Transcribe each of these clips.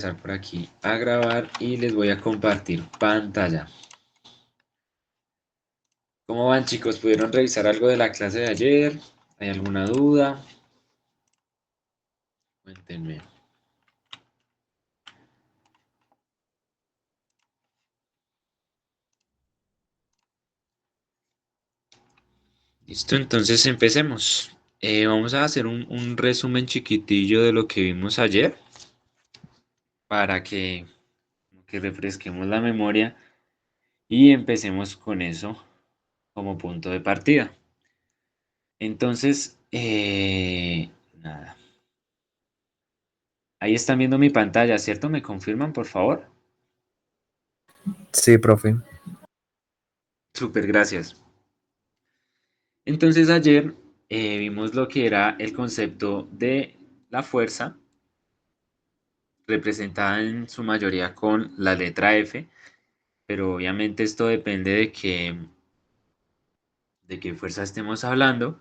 Empezar por aquí a grabar y les voy a compartir pantalla. ¿Cómo van, chicos? ¿Pudieron revisar algo de la clase de ayer? ¿Hay alguna duda? Cuéntenme. Listo, entonces empecemos. Vamos a hacer un resumen chiquitillo de lo que vimos ayer para que refresquemos la memoria y empecemos con eso como punto de partida. Entonces, nada. Ahí están viendo mi pantalla, ¿cierto? ¿Me confirman, por favor? Sí, profe. Súper, gracias. Entonces ayer vimos lo que era el concepto de la fuerza, representada en su mayoría con la letra F, pero obviamente esto depende de qué fuerza estemos hablando.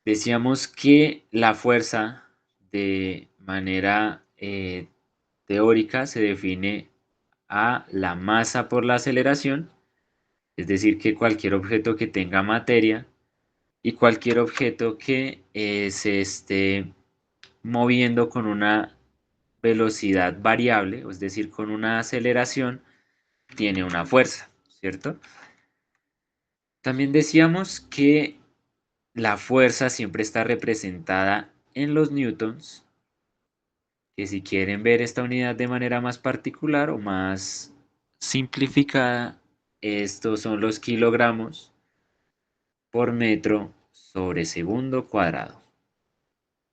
Decíamos que la fuerza de manera teórica se define a la masa por la aceleración, es decir, que cualquier objeto que tenga materia y cualquier objeto que se esté moviendo con una velocidad variable, es decir, con una aceleración, tiene una fuerza, ¿cierto? También decíamos que la fuerza siempre está representada en los newtons, que si quieren ver esta unidad de manera más particular o más simplificada, estos son los kilogramos por metro sobre segundo cuadrado.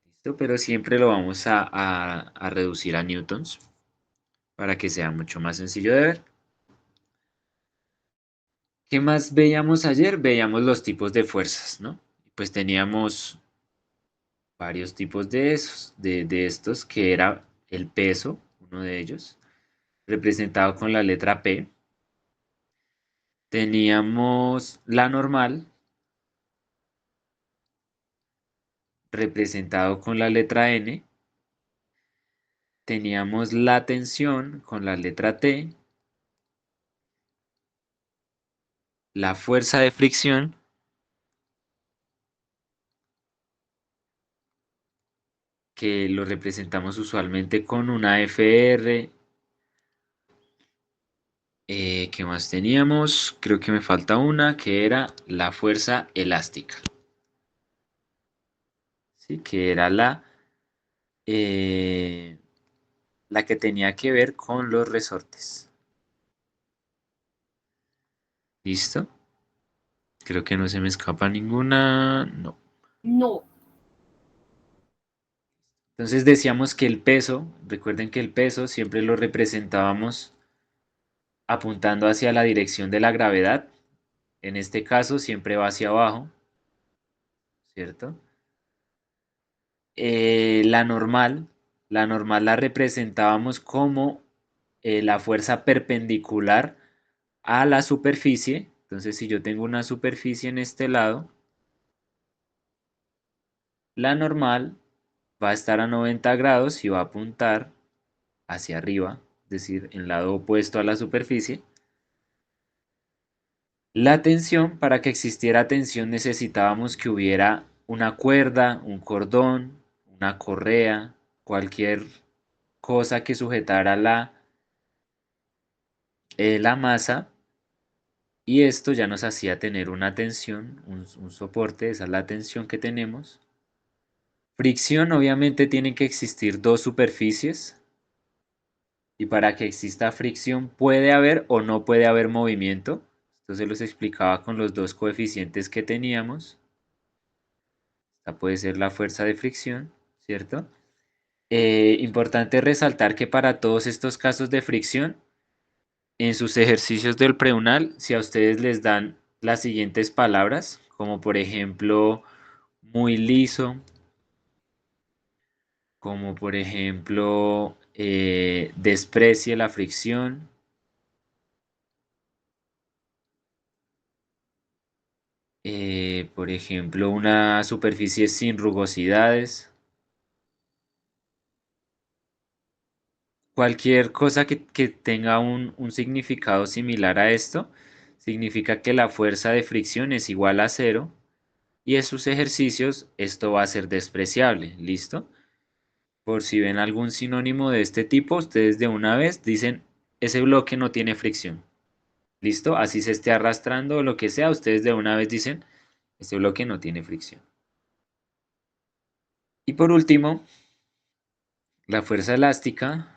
¿Listo? Pero siempre lo vamos a reducir a newtons para que sea mucho más sencillo de ver. ¿Qué más veíamos ayer? Veíamos los tipos de fuerzas, ¿no? Pues teníamos varios tipos de estos, que era el peso, uno de ellos, representado con la letra P. Teníamos la normal, representado con la letra N. Teníamos la tensión con la letra T. La fuerza de fricción, que lo representamos usualmente con una FR. ¿Qué más teníamos? Creo que me falta una, que era la fuerza elástica. ¿Sí? Que era eh, la que tenía que ver con los resortes. ¿Listo? Creo que no se me escapa ninguna. No. No. Entonces decíamos que el peso, recuerden que el peso siempre lo representábamos apuntando hacia la dirección de la gravedad. En este caso siempre va hacia abajo, ¿cierto? La normal la representábamos como la fuerza perpendicular a la superficie. Entonces, si yo tengo una superficie en este lado, la normal va a estar a 90 grados y va a apuntar hacia arriba, es decir, en lado opuesto a la superficie. La tensión, para que existiera tensión necesitábamos que hubiera una cuerda, un cordón, una correa, cualquier cosa que sujetara la masa, y esto ya nos hacía tener una tensión, un soporte, esa es la tensión que tenemos. Fricción, obviamente tienen que existir dos superficies, y para que exista fricción puede haber o no puede haber movimiento. Esto se los explicaba con los dos coeficientes que teníamos. Esta puede ser la fuerza de fricción, ¿cierto? Importante resaltar que para todos estos casos de fricción, en sus ejercicios del preunal, si a ustedes les dan las siguientes palabras, como por ejemplo muy liso, como por ejemplo desprecie la fricción, por ejemplo una superficie sin rugosidades, Cualquier cosa que tenga un significado similar a esto, significa que la fuerza de fricción es igual a cero y en sus ejercicios esto va a ser despreciable. ¿Listo? Por si ven algún sinónimo de este tipo, ustedes de una vez dicen, ese bloque no tiene fricción. ¿Listo? Así se esté arrastrando o lo que sea, ustedes de una vez dicen, este bloque no tiene fricción. Y por último, la fuerza elástica,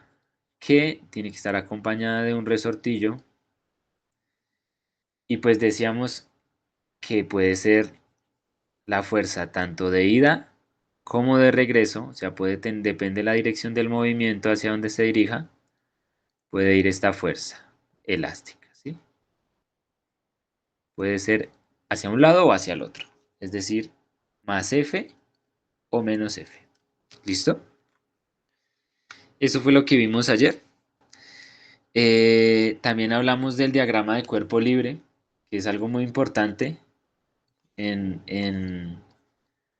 que tiene que estar acompañada de un resortillo. Y pues decíamos que puede ser la fuerza tanto de ida como de regreso, o sea, depende de la dirección del movimiento hacia donde se dirija, puede ir esta fuerza elástica, ¿sí? Puede ser hacia un lado o hacia el otro, es decir, más F o menos F. ¿Listo? Eso fue lo que vimos ayer. También hablamos del diagrama de cuerpo libre, que es algo muy importante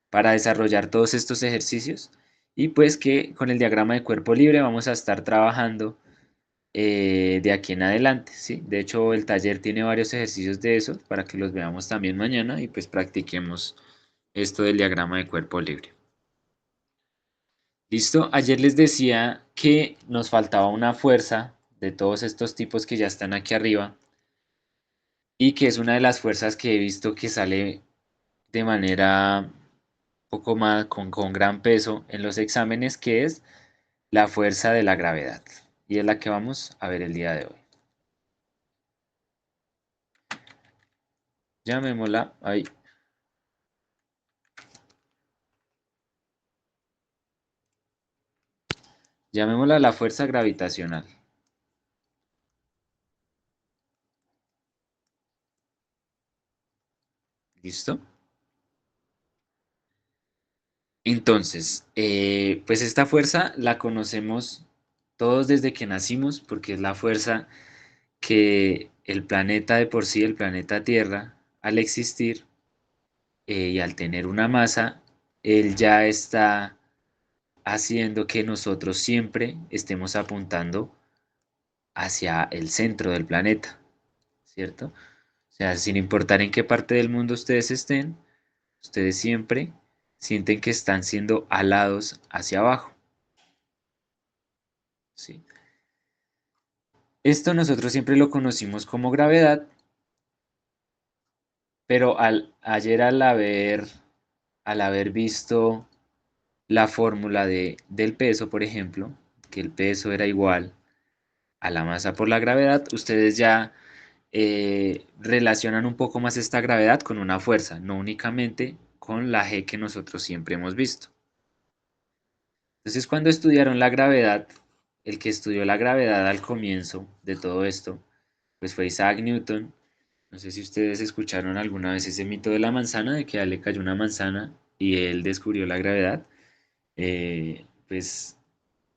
para desarrollar todos estos ejercicios. Y pues que con el diagrama de cuerpo libre vamos a estar trabajando de aquí en adelante, ¿sí? De hecho, el taller tiene varios ejercicios de eso para que los veamos también mañana y pues practiquemos esto del diagrama de cuerpo libre. ¿Listo? Ayer les decía que nos faltaba una fuerza de todos estos tipos que ya están aquí arriba y que es una de las fuerzas que he visto que sale de manera poco más con gran peso en los exámenes, que es la fuerza de la gravedad. Y es la que vamos a ver el día de hoy. Llamémosla ahí. Llamémosla la fuerza gravitacional. ¿Listo? Entonces, pues esta fuerza la conocemos todos desde que nacimos, porque es la fuerza que el planeta de por sí, el planeta Tierra, al existir y al tener una masa, él ya está haciendo que nosotros siempre estemos apuntando hacia el centro del planeta, ¿cierto? O sea, sin importar en qué parte del mundo ustedes estén, ustedes siempre sienten que están siendo alados hacia abajo, ¿sí? Esto nosotros siempre lo conocimos como gravedad, pero ayer al haber visto la fórmula del peso, por ejemplo, que el peso era igual a la masa por la gravedad, ustedes ya relacionan un poco más esta gravedad con una fuerza, no únicamente con la G que nosotros siempre hemos visto. Entonces, cuando estudiaron la gravedad, el que estudió la gravedad al comienzo de todo esto, pues fue Isaac Newton. No sé si ustedes escucharon alguna vez ese mito de la manzana, de que a él le cayó una manzana y él descubrió la gravedad. Pues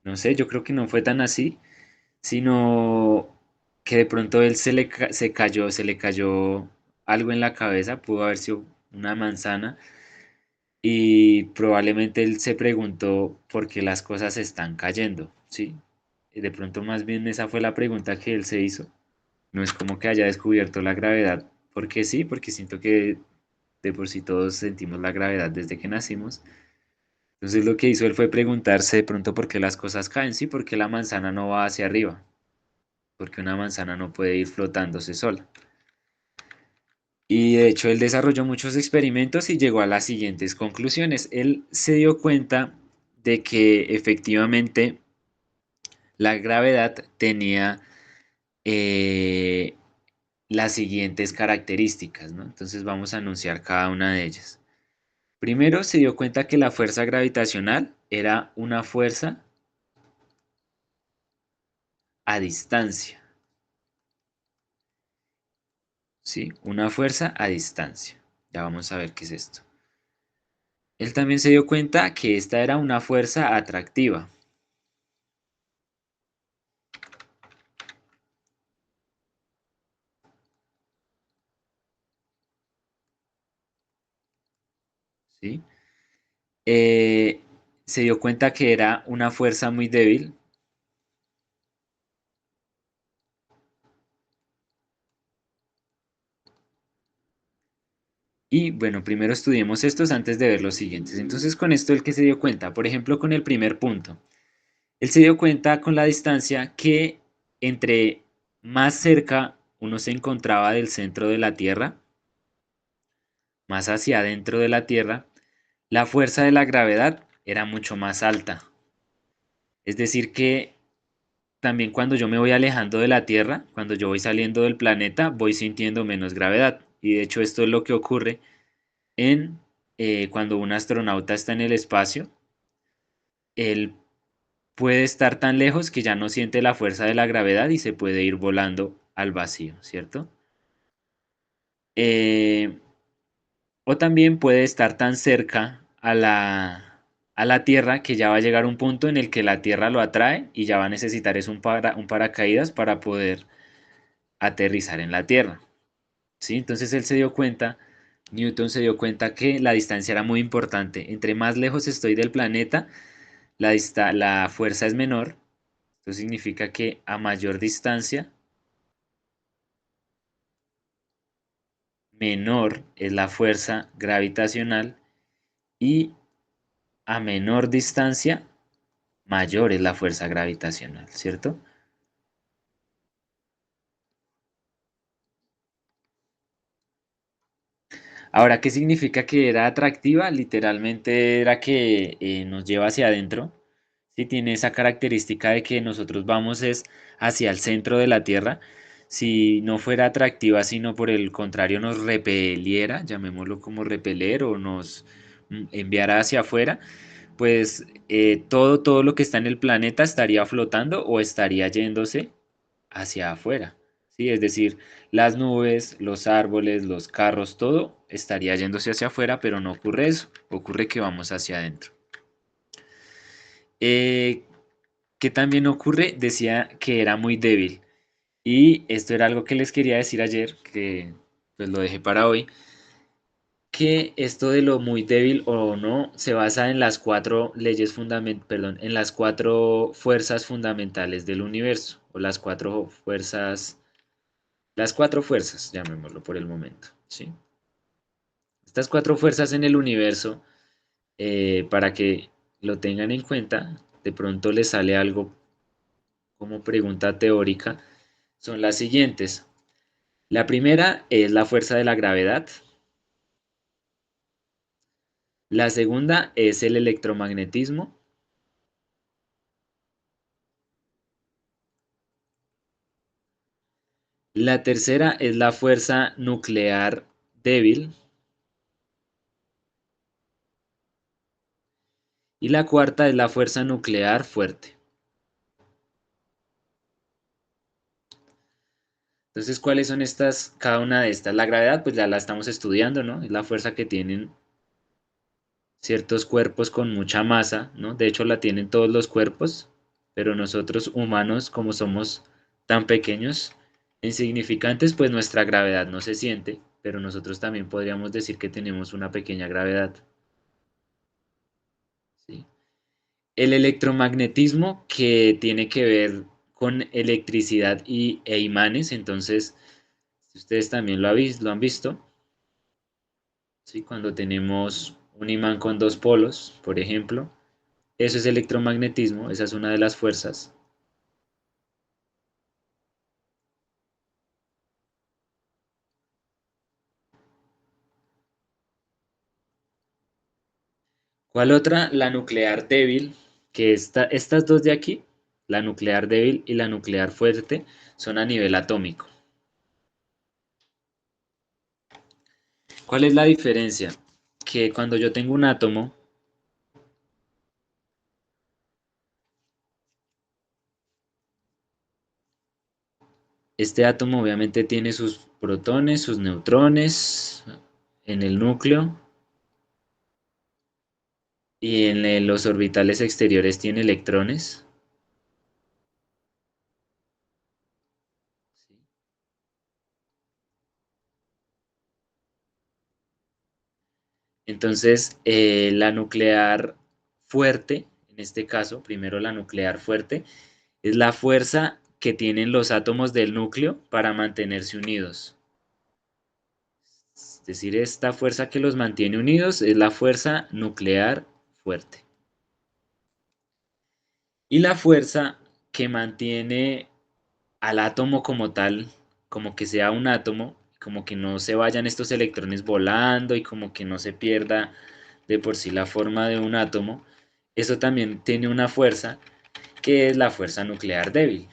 no sé, yo creo que no fue tan así, sino que de pronto él se le cayó algo en la cabeza, pudo haber sido una manzana, y probablemente él se preguntó por qué las cosas están cayendo, ¿sí? Y de pronto más bien esa fue la pregunta que él se hizo. No es como que haya descubierto la gravedad, porque sí, porque siento que de por sí todos sentimos la gravedad desde que nacimos. Entonces lo que hizo él fue preguntarse de pronto por qué las cosas caen, sí, porque la manzana no va hacia arriba, porque una manzana no puede ir flotándose sola. Y de hecho él desarrolló muchos experimentos y llegó a las siguientes conclusiones. Él se dio cuenta de que efectivamente la gravedad tenía eh, las siguientes características, ¿no? Entonces vamos a anunciar cada una de ellas. Primero se dio cuenta que la fuerza gravitacional era una fuerza a distancia, ¿sí? Una fuerza a distancia. Ya vamos a ver qué es esto. Él también se dio cuenta que esta era una fuerza atractiva. ¿Sí? Eh, Se dio cuenta que era una fuerza muy débil. Y bueno, primero estudiemos estos antes de ver los siguientes. Entonces, con esto, el que se dio cuenta, por ejemplo, con el primer punto, él se dio cuenta con la distancia que entre más cerca uno se encontraba del centro de la Tierra, más hacia adentro de la Tierra, la fuerza de la gravedad era mucho más alta. Es decir, que también cuando yo me voy alejando de la Tierra, cuando yo voy saliendo del planeta, voy sintiendo menos gravedad. Y de hecho esto es lo que ocurre en cuando un astronauta está en el espacio. Él puede estar tan lejos que ya no siente la fuerza de la gravedad y se puede ir volando al vacío, ¿cierto? Eh, o también puede estar tan cerca a la Tierra que ya va a llegar un punto en el que la Tierra lo atrae y ya va a necesitar es un paracaídas para poder aterrizar en la Tierra. ¿Sí? Entonces él se dio cuenta, Newton se dio cuenta que la distancia era muy importante. Entre más lejos estoy del planeta, la fuerza es menor. Esto significa que a mayor distancia, menor es la fuerza gravitacional y a menor distancia, mayor es la fuerza gravitacional, ¿cierto? Ahora, ¿qué significa que era atractiva? Literalmente era que nos lleva hacia adentro. Sí, tiene esa característica de que nosotros vamos es hacia el centro de la Tierra. Si no fuera atractiva, sino por el contrario nos repeliera, llamémoslo como repeler o nos enviara hacia afuera, pues todo lo que está en el planeta estaría flotando o estaría yéndose hacia afuera. ¿Sí? Es decir, las nubes, los árboles, los carros, todo estaría yéndose hacia afuera, pero no ocurre eso, ocurre que vamos hacia adentro. Eh, ¿Qué también ocurre? Decía que era muy débil. Y esto era algo que les quería decir ayer, que pues lo dejé para hoy, que esto de lo muy débil o no se basa en las cuatro leyes perdón, en las cuatro fuerzas fundamentales del universo, o las cuatro fuerzas, llamémoslo por el momento, ¿sí? Estas cuatro fuerzas en el universo, para que lo tengan en cuenta, de pronto les sale algo como pregunta teórica, son las siguientes. La primera es la fuerza de la gravedad. La segunda es el electromagnetismo. La tercera es la fuerza nuclear débil. Y la cuarta es la fuerza nuclear fuerte. Entonces, ¿cuáles son estas, cada una de estas? La gravedad, pues ya la estamos estudiando, ¿no? Es la fuerza que tienen ciertos cuerpos con mucha masa, ¿no? De hecho, la tienen todos los cuerpos, pero nosotros humanos, como somos tan pequeños e insignificantes, pues nuestra gravedad no se siente, pero nosotros también podríamos decir que tenemos una pequeña gravedad, ¿sí? El electromagnetismo, que tiene que ver con electricidad e imanes, entonces, si ustedes también lo han visto, ¿sí? Cuando tenemos un imán con dos polos, por ejemplo, eso es electromagnetismo, esa es una de las fuerzas. ¿Cuál otra? La nuclear débil, que estas dos de aquí, la nuclear débil y la nuclear fuerte, son a nivel atómico. ¿Cuál es la diferencia? Que cuando yo tengo un átomo, este átomo obviamente tiene sus protones, sus neutrones en el núcleo y en los orbitales exteriores tiene electrones. Entonces, la nuclear fuerte, en este caso, primero la nuclear fuerte, es la fuerza que tienen los átomos del núcleo para mantenerse unidos. Es decir, esta fuerza que los mantiene unidos es la fuerza nuclear fuerte. Y la fuerza que mantiene al átomo como tal, como que sea un átomo, como que no se vayan estos electrones volando y como que no se pierda de por sí la forma de un átomo, eso también tiene una fuerza que es la fuerza nuclear débil.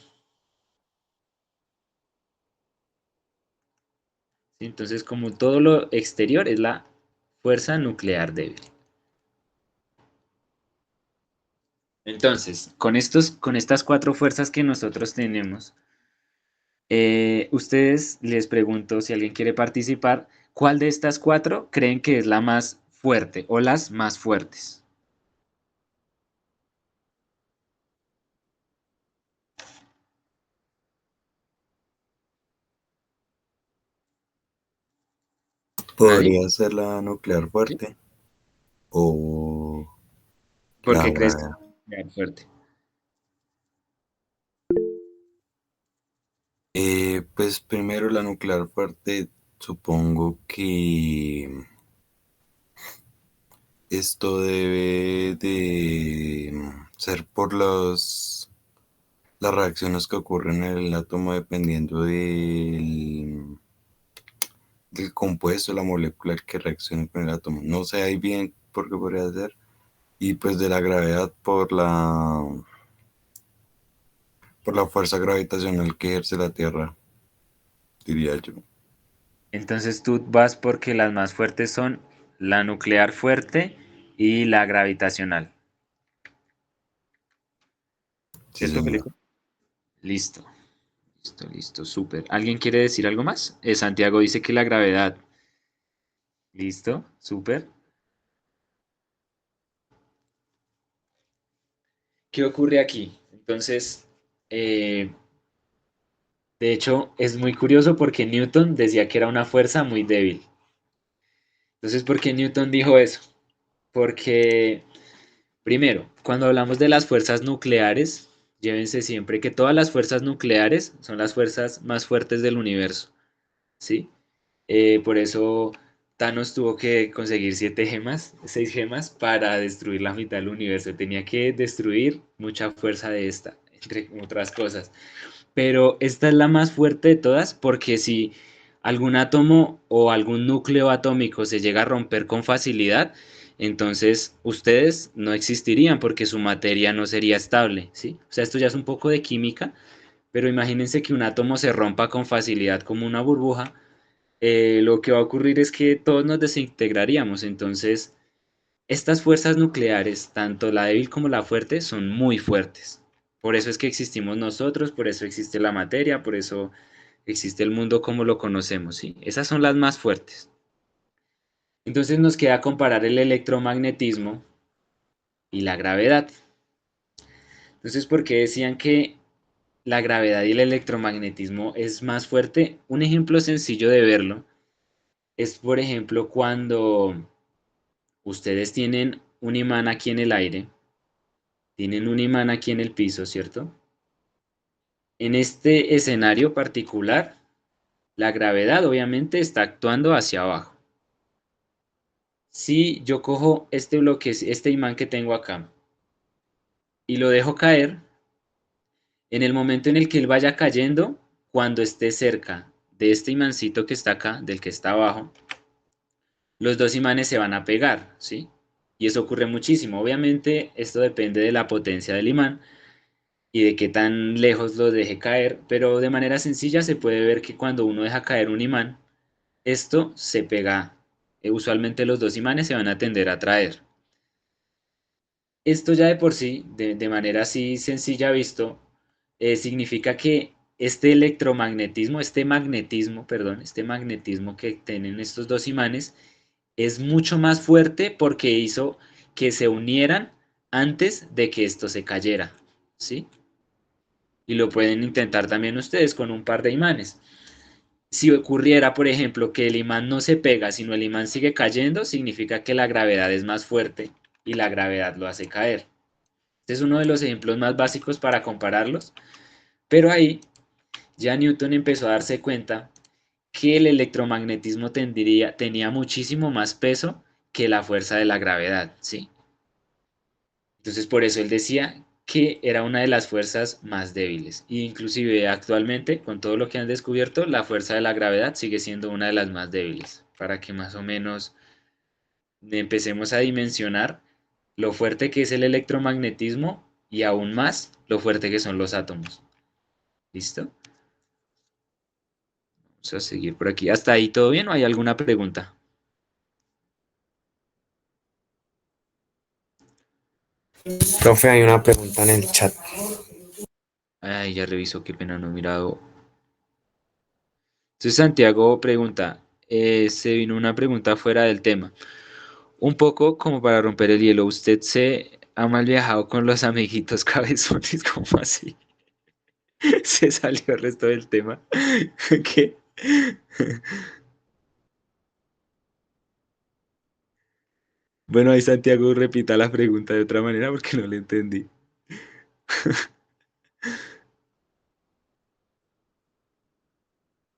¿Sí? Entonces, como todo lo exterior es la fuerza nuclear débil. Entonces, con estas cuatro fuerzas que nosotros tenemos, ustedes les pregunto si alguien quiere participar, ¿cuál de estas cuatro creen que es la más fuerte o las más fuertes? ¿Nadie? Podría ser la nuclear ¿Sí? fuerte o ¿Por la qué crees que gravedad. es nuclear fuerte? Pues primero la nuclear fuerte, supongo que esto debe de ser por las reacciones que ocurren en el átomo dependiendo del compuesto, la molécula que reaccione con el átomo. No sé ahí bien por qué podría ser. Y pues de la gravedad por la fuerza gravitacional que ejerce la Tierra, diría yo. Entonces tú vas porque las más fuertes son la nuclear fuerte y la gravitacional. Sí, ¿Cierto, señor. Felipe? Listo, listo, listo, súper. ¿Alguien quiere decir algo más? Santiago dice que la gravedad. Listo, súper. ¿Qué ocurre aquí? Entonces, eh, de hecho, es muy curioso porque Newton decía que era una fuerza muy débil. Entonces, ¿por qué Newton dijo eso? Porque, primero, cuando hablamos de las fuerzas nucleares, llévense siempre que todas las fuerzas nucleares son las fuerzas más fuertes del universo, ¿sí? Por eso Thanos tuvo que conseguir 7 gemas, 6 gemas, para destruir la mitad del universo. Tenía que destruir mucha fuerza de esta, entre otras cosas. Pero esta es la más fuerte de todas porque si algún átomo o algún núcleo atómico se llega a romper con facilidad, entonces ustedes no existirían porque su materia no sería estable, ¿sí? O sea, esto ya es un poco de química, pero imagínense que un átomo se rompa con facilidad como una burbuja, lo que va a ocurrir es que todos nos desintegraríamos. Entonces, estas fuerzas nucleares, tanto la débil como la fuerte, son muy fuertes. Por eso es que existimos nosotros, por eso existe la materia, por eso existe el mundo como lo conocemos, ¿sí? Esas son las más fuertes. Entonces nos queda comparar el electromagnetismo y la gravedad. Entonces, ¿por qué decían que la gravedad y el electromagnetismo es más fuerte? Un ejemplo sencillo de verlo es, por ejemplo, cuando ustedes tienen un imán aquí en el aire, tienen un imán aquí en el piso, ¿cierto? En este escenario particular, la gravedad obviamente está actuando hacia abajo. Si yo cojo este bloque, este imán que tengo acá, y lo dejo caer, en el momento en el que él vaya cayendo, cuando esté cerca de este imancito que está acá, del que está abajo, los dos imanes se van a pegar, ¿sí? Y eso ocurre muchísimo. Obviamente esto depende de la potencia del imán y de qué tan lejos lo deje caer, pero de manera sencilla se puede ver que cuando uno deja caer un imán, esto se pega. Usualmente los dos imanes se van a tender a atraer. Esto ya de por sí, de manera así sencilla visto, significa que este electromagnetismo, este magnetismo que tienen estos dos imanes es mucho más fuerte porque hizo que se unieran antes de que esto se cayera, ¿sí? Y lo pueden intentar también ustedes con un par de imanes. Si ocurriera, por ejemplo, que el imán no se pega, sino el imán sigue cayendo, significa que la gravedad es más fuerte y la gravedad lo hace caer. Este es uno de los ejemplos más básicos para compararlos, pero ahí ya Newton empezó a darse cuenta que el electromagnetismo tenía muchísimo más peso que la fuerza de la gravedad, ¿sí? Entonces por eso él decía que era una de las fuerzas más débiles. E inclusive actualmente, con todo lo que han descubierto, la fuerza de la gravedad sigue siendo una de las más débiles, para que más o menos empecemos a dimensionar lo fuerte que es el electromagnetismo y aún más lo fuerte que son los átomos. ¿Listo? Vamos a seguir por aquí. ¿Hasta ahí todo bien o hay alguna pregunta? Profe, hay una pregunta en el chat. Ay, ya reviso, qué pena no he mirado. Entonces Santiago pregunta, se vino una pregunta fuera del tema. Un poco como para romper el hielo, ¿usted se ha mal viajado con los amiguitos cabezones? ¿Cómo así? Se salió el resto del tema. ¿Qué? Bueno, ahí Santiago repita la pregunta de otra manera porque no le entendí.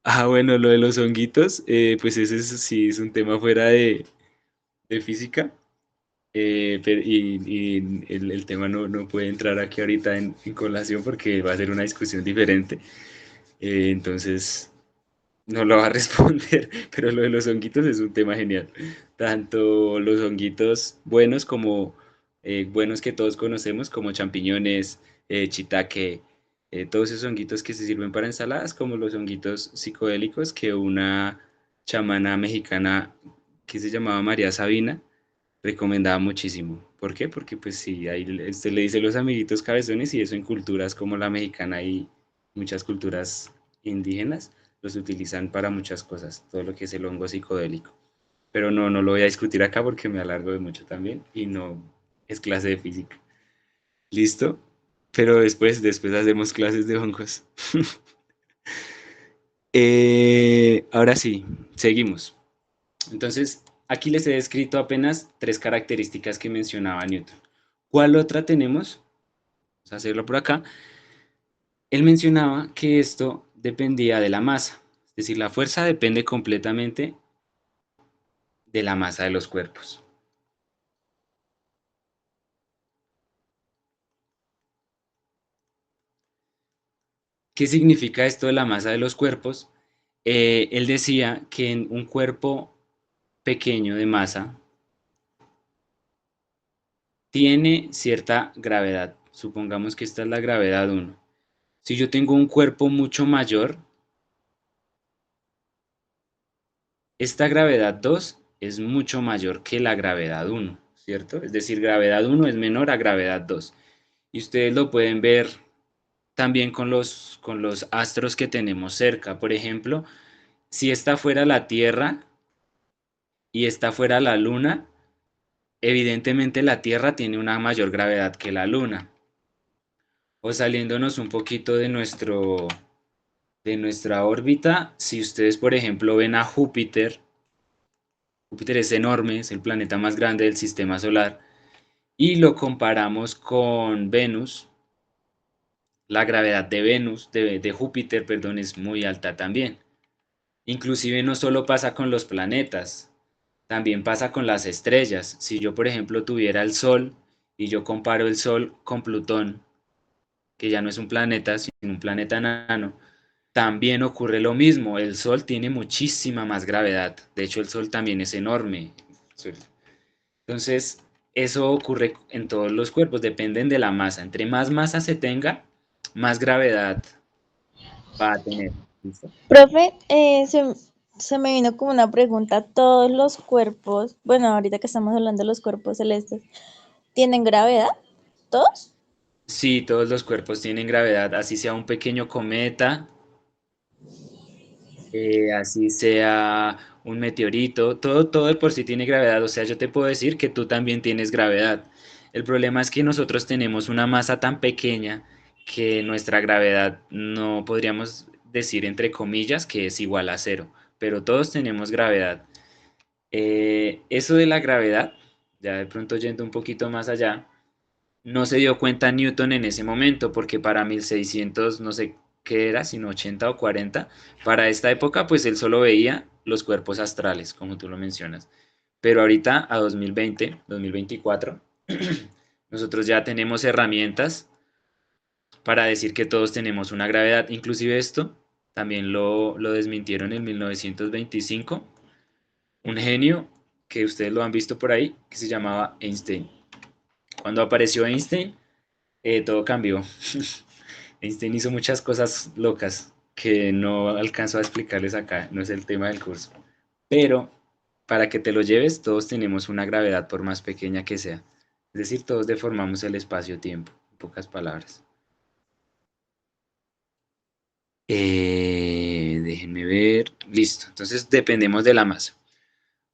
Ah, bueno, lo de los honguitos, pues ese sí es un tema fuera de física, y el tema no puede entrar aquí ahorita en colación porque va a ser una discusión diferente. Entonces, no lo va a responder, pero lo de los honguitos es un tema genial. Tanto los honguitos buenos como buenos que todos conocemos, como champiñones, shiitake, todos esos honguitos que se sirven para ensaladas, como los honguitos psicodélicos que una chamana mexicana que se llamaba María Sabina recomendaba muchísimo. ¿Por qué? Porque pues sí, ahí usted le dice los amiguitos cabezones y eso en culturas como la mexicana y muchas culturas indígenas los utilizan para muchas cosas, todo lo que es el hongo psicodélico. Pero no lo voy a discutir acá porque me alargo de mucho también y no es clase de física. ¿Listo? Pero después hacemos clases de hongos. Ahora sí, seguimos. Entonces, aquí les he descrito apenas tres características que mencionaba Newton. ¿Cuál otra tenemos? Vamos a hacerlo por acá. Él mencionaba que esto dependía de la masa, es decir, la fuerza depende completamente de la masa de los cuerpos. ¿Qué significa esto de la masa de los cuerpos? Él decía que en un cuerpo pequeño de masa tiene cierta gravedad. Supongamos que esta es la gravedad 1. Si yo tengo un cuerpo mucho mayor, esta gravedad 2 es mucho mayor que la gravedad 1, ¿cierto? Es decir, gravedad 1 es menor a gravedad 2. Y ustedes lo pueden ver también con los astros que tenemos cerca. Por ejemplo, si esta fuera la Tierra y esta fuera la Luna, evidentemente la Tierra tiene una mayor gravedad que la Luna. O saliéndonos un poquito de nuestra órbita, si ustedes, por ejemplo, ven a Júpiter, Júpiter es enorme, es el planeta más grande del sistema solar, y lo comparamos con Venus, la gravedad de Venus, de Júpiter, perdón, es muy alta también. Inclusive no solo pasa con los planetas, también pasa con las estrellas. Si yo, por ejemplo, tuviera el Sol y yo comparo el Sol con Plutón, que ya no es un planeta, sino un planeta enano, también ocurre lo mismo. El Sol tiene muchísima más gravedad. De hecho, el Sol también es enorme. Entonces, eso ocurre en todos los cuerpos, dependen de la masa. Entre más masa se tenga, más gravedad va a tener. ¿Listo? Profe, se me vino como una pregunta. ¿Todos los cuerpos, bueno, ahorita que estamos hablando de los cuerpos celestes, tienen gravedad? ¿Todos? Sí, todos los cuerpos tienen gravedad, así sea un pequeño cometa, así sea un meteorito, todo de por sí tiene gravedad. O sea, yo te puedo decir que tú también tienes gravedad. El problema es que nosotros tenemos una masa tan pequeña que nuestra gravedad no podríamos decir entre comillas que es igual a cero, pero todos tenemos gravedad. Eso de la gravedad, ya de pronto yendo un poquito más allá, no se dio cuenta Newton en ese momento porque para 1600, no sé qué era, sino 80 o 40. Para esta época, pues él solo veía los cuerpos astrales, como tú lo mencionas. Pero ahorita, a 2020, 2024, nosotros ya tenemos herramientas para decir que todos tenemos una gravedad. Inclusive esto también lo desmintieron en 1925. Un genio que ustedes lo han visto por ahí, que se llamaba Einstein. Cuando apareció Einstein, todo cambió. Einstein hizo muchas cosas locas que no alcanzo a explicarles acá, no es el tema del curso. Pero para que te lo lleves, todos tenemos una gravedad por más pequeña que sea. Es decir, todos deformamos el espacio-tiempo, en pocas palabras. Déjenme ver. Listo. Entonces dependemos de la masa.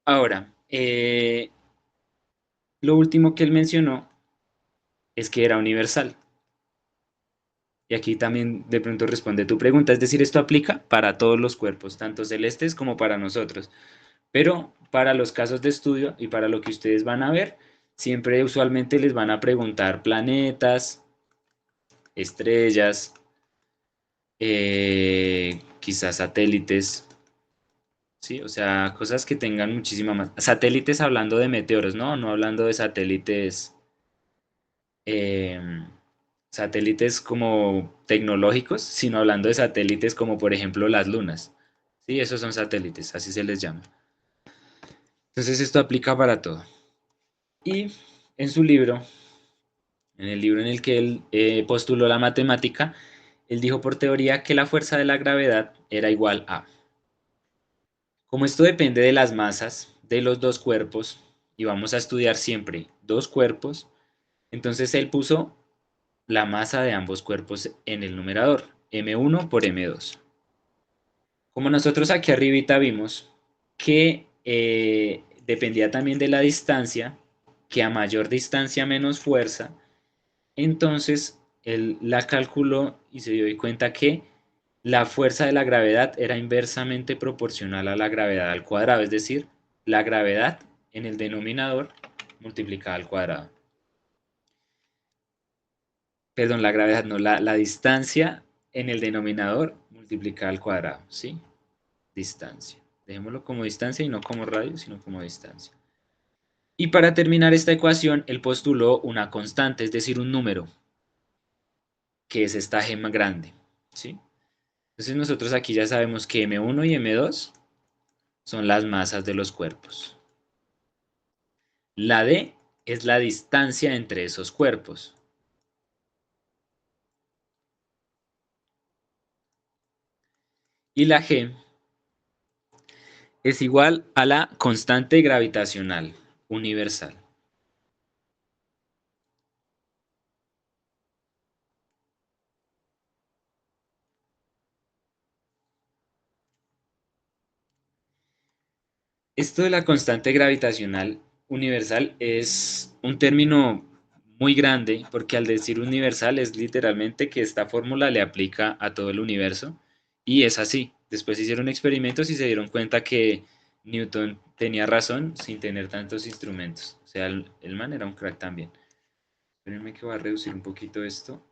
Ahora, lo último que él mencionó es que era universal. Y aquí también de pronto responde tu pregunta. Es decir, esto aplica para todos los cuerpos, tanto celestes como para nosotros. Pero para los casos de estudio y para lo que ustedes van a ver, siempre usualmente les van a preguntar planetas, estrellas, quizás satélites, ¿sí? O sea, cosas que tengan muchísima más. Satélites hablando de meteoros, ¿no? No hablando de satélites, eh, satélites como tecnológicos, sino hablando de satélites como por ejemplo las lunas. Sí, esos son satélites, así se les llama. Entonces esto aplica para todo. Y en su libro, en el libro en el que él postuló la matemática, él dijo por teoría que la fuerza de la gravedad era igual a. Como esto depende de las masas de los dos cuerpos, y vamos a estudiar siempre dos cuerpos, entonces él puso la masa de ambos cuerpos en el numerador, m1 por m2. Como nosotros aquí arribita vimos que dependía también de la distancia, que a mayor distancia menos fuerza, entonces él la calculó y se dio cuenta que la fuerza de la gravedad era inversamente proporcional a la gravedad al cuadrado, es decir, la gravedad en el denominador multiplicada al cuadrado. Perdón, la gravedad no, la distancia en el denominador multiplicada al cuadrado, ¿sí? Distancia. Dejémoslo como distancia y no como radio, sino como distancia. Y para terminar esta ecuación, él postuló una constante, es decir, un número, que es esta g más grande, ¿sí? Entonces nosotros aquí ya sabemos que m1 y m2 son las masas de los cuerpos. La d es la distancia entre esos cuerpos. Y la g es igual a la constante gravitacional universal. Esto de la constante gravitacional universal es un término muy grande porque al decir universal es literalmente que esta fórmula le aplica a todo el universo y es así. Después hicieron experimentos y se dieron cuenta que Newton tenía razón sin tener tantos instrumentos. O sea, el man era un crack también. Espérenme que voy a reducir un poquito esto.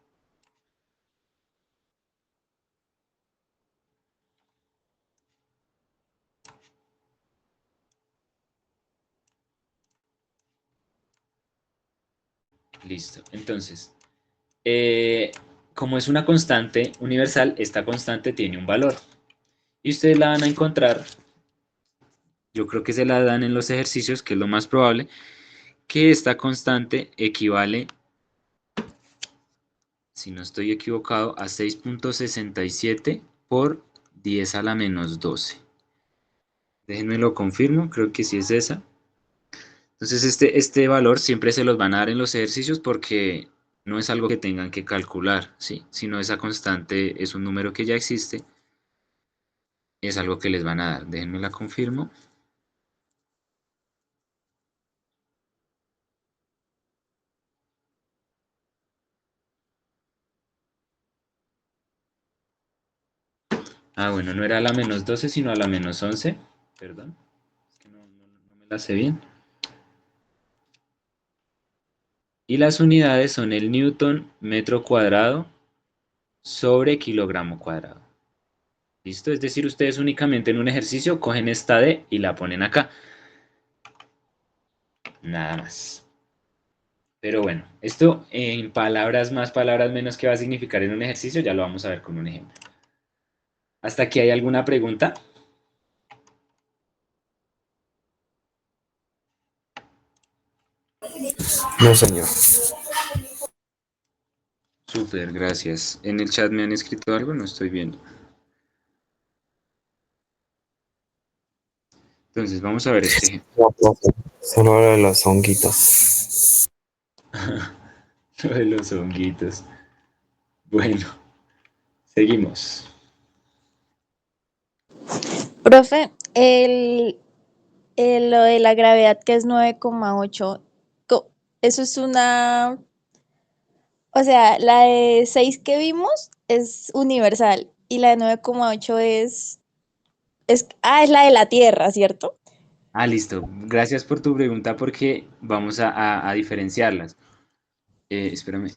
Listo. Entonces, eh, como es una constante universal, esta constante tiene un valor. Y ustedes la van a encontrar, yo creo que se la dan en los ejercicios, que es lo más probable, que esta constante equivale, si no estoy equivocado, a 6,67 por 10 a la menos 12. Déjenme lo confirmo, creo que sí es esa. Entonces este valor siempre se los van a dar en los ejercicios porque no es algo que tengan que calcular, ¿sí? Sino esa constante es un número que ya existe, es algo que les van a dar. Déjenme la confirmo. Ah, bueno, no era a la menos 12, sino a la menos 11. Perdón, es que no me la sé bien. Y las unidades son el newton metro cuadrado sobre kilogramo cuadrado. ¿Listo? Es decir, ustedes únicamente en un ejercicio cogen esta D y la ponen acá. Nada más. Pero bueno, esto en palabras más, palabras menos, ¿qué va a significar en un ejercicio? Ya lo vamos a ver con un ejemplo. ¿Hasta aquí hay alguna pregunta? No, señor. Súper, gracias. ¿En el chat me han escrito algo? No estoy viendo. Entonces, vamos a ver este ejemplo. No, profe. Solo lo de los honguitos. Lo de los honguitos. Bueno, seguimos. Profe, lo de la gravedad que es 9,8, eso es una, o sea, la de 6 que vimos es universal y la de 9,8 es la de la Tierra, ¿cierto? Ah, listo. Gracias por tu pregunta porque vamos a diferenciarlas. Espérame.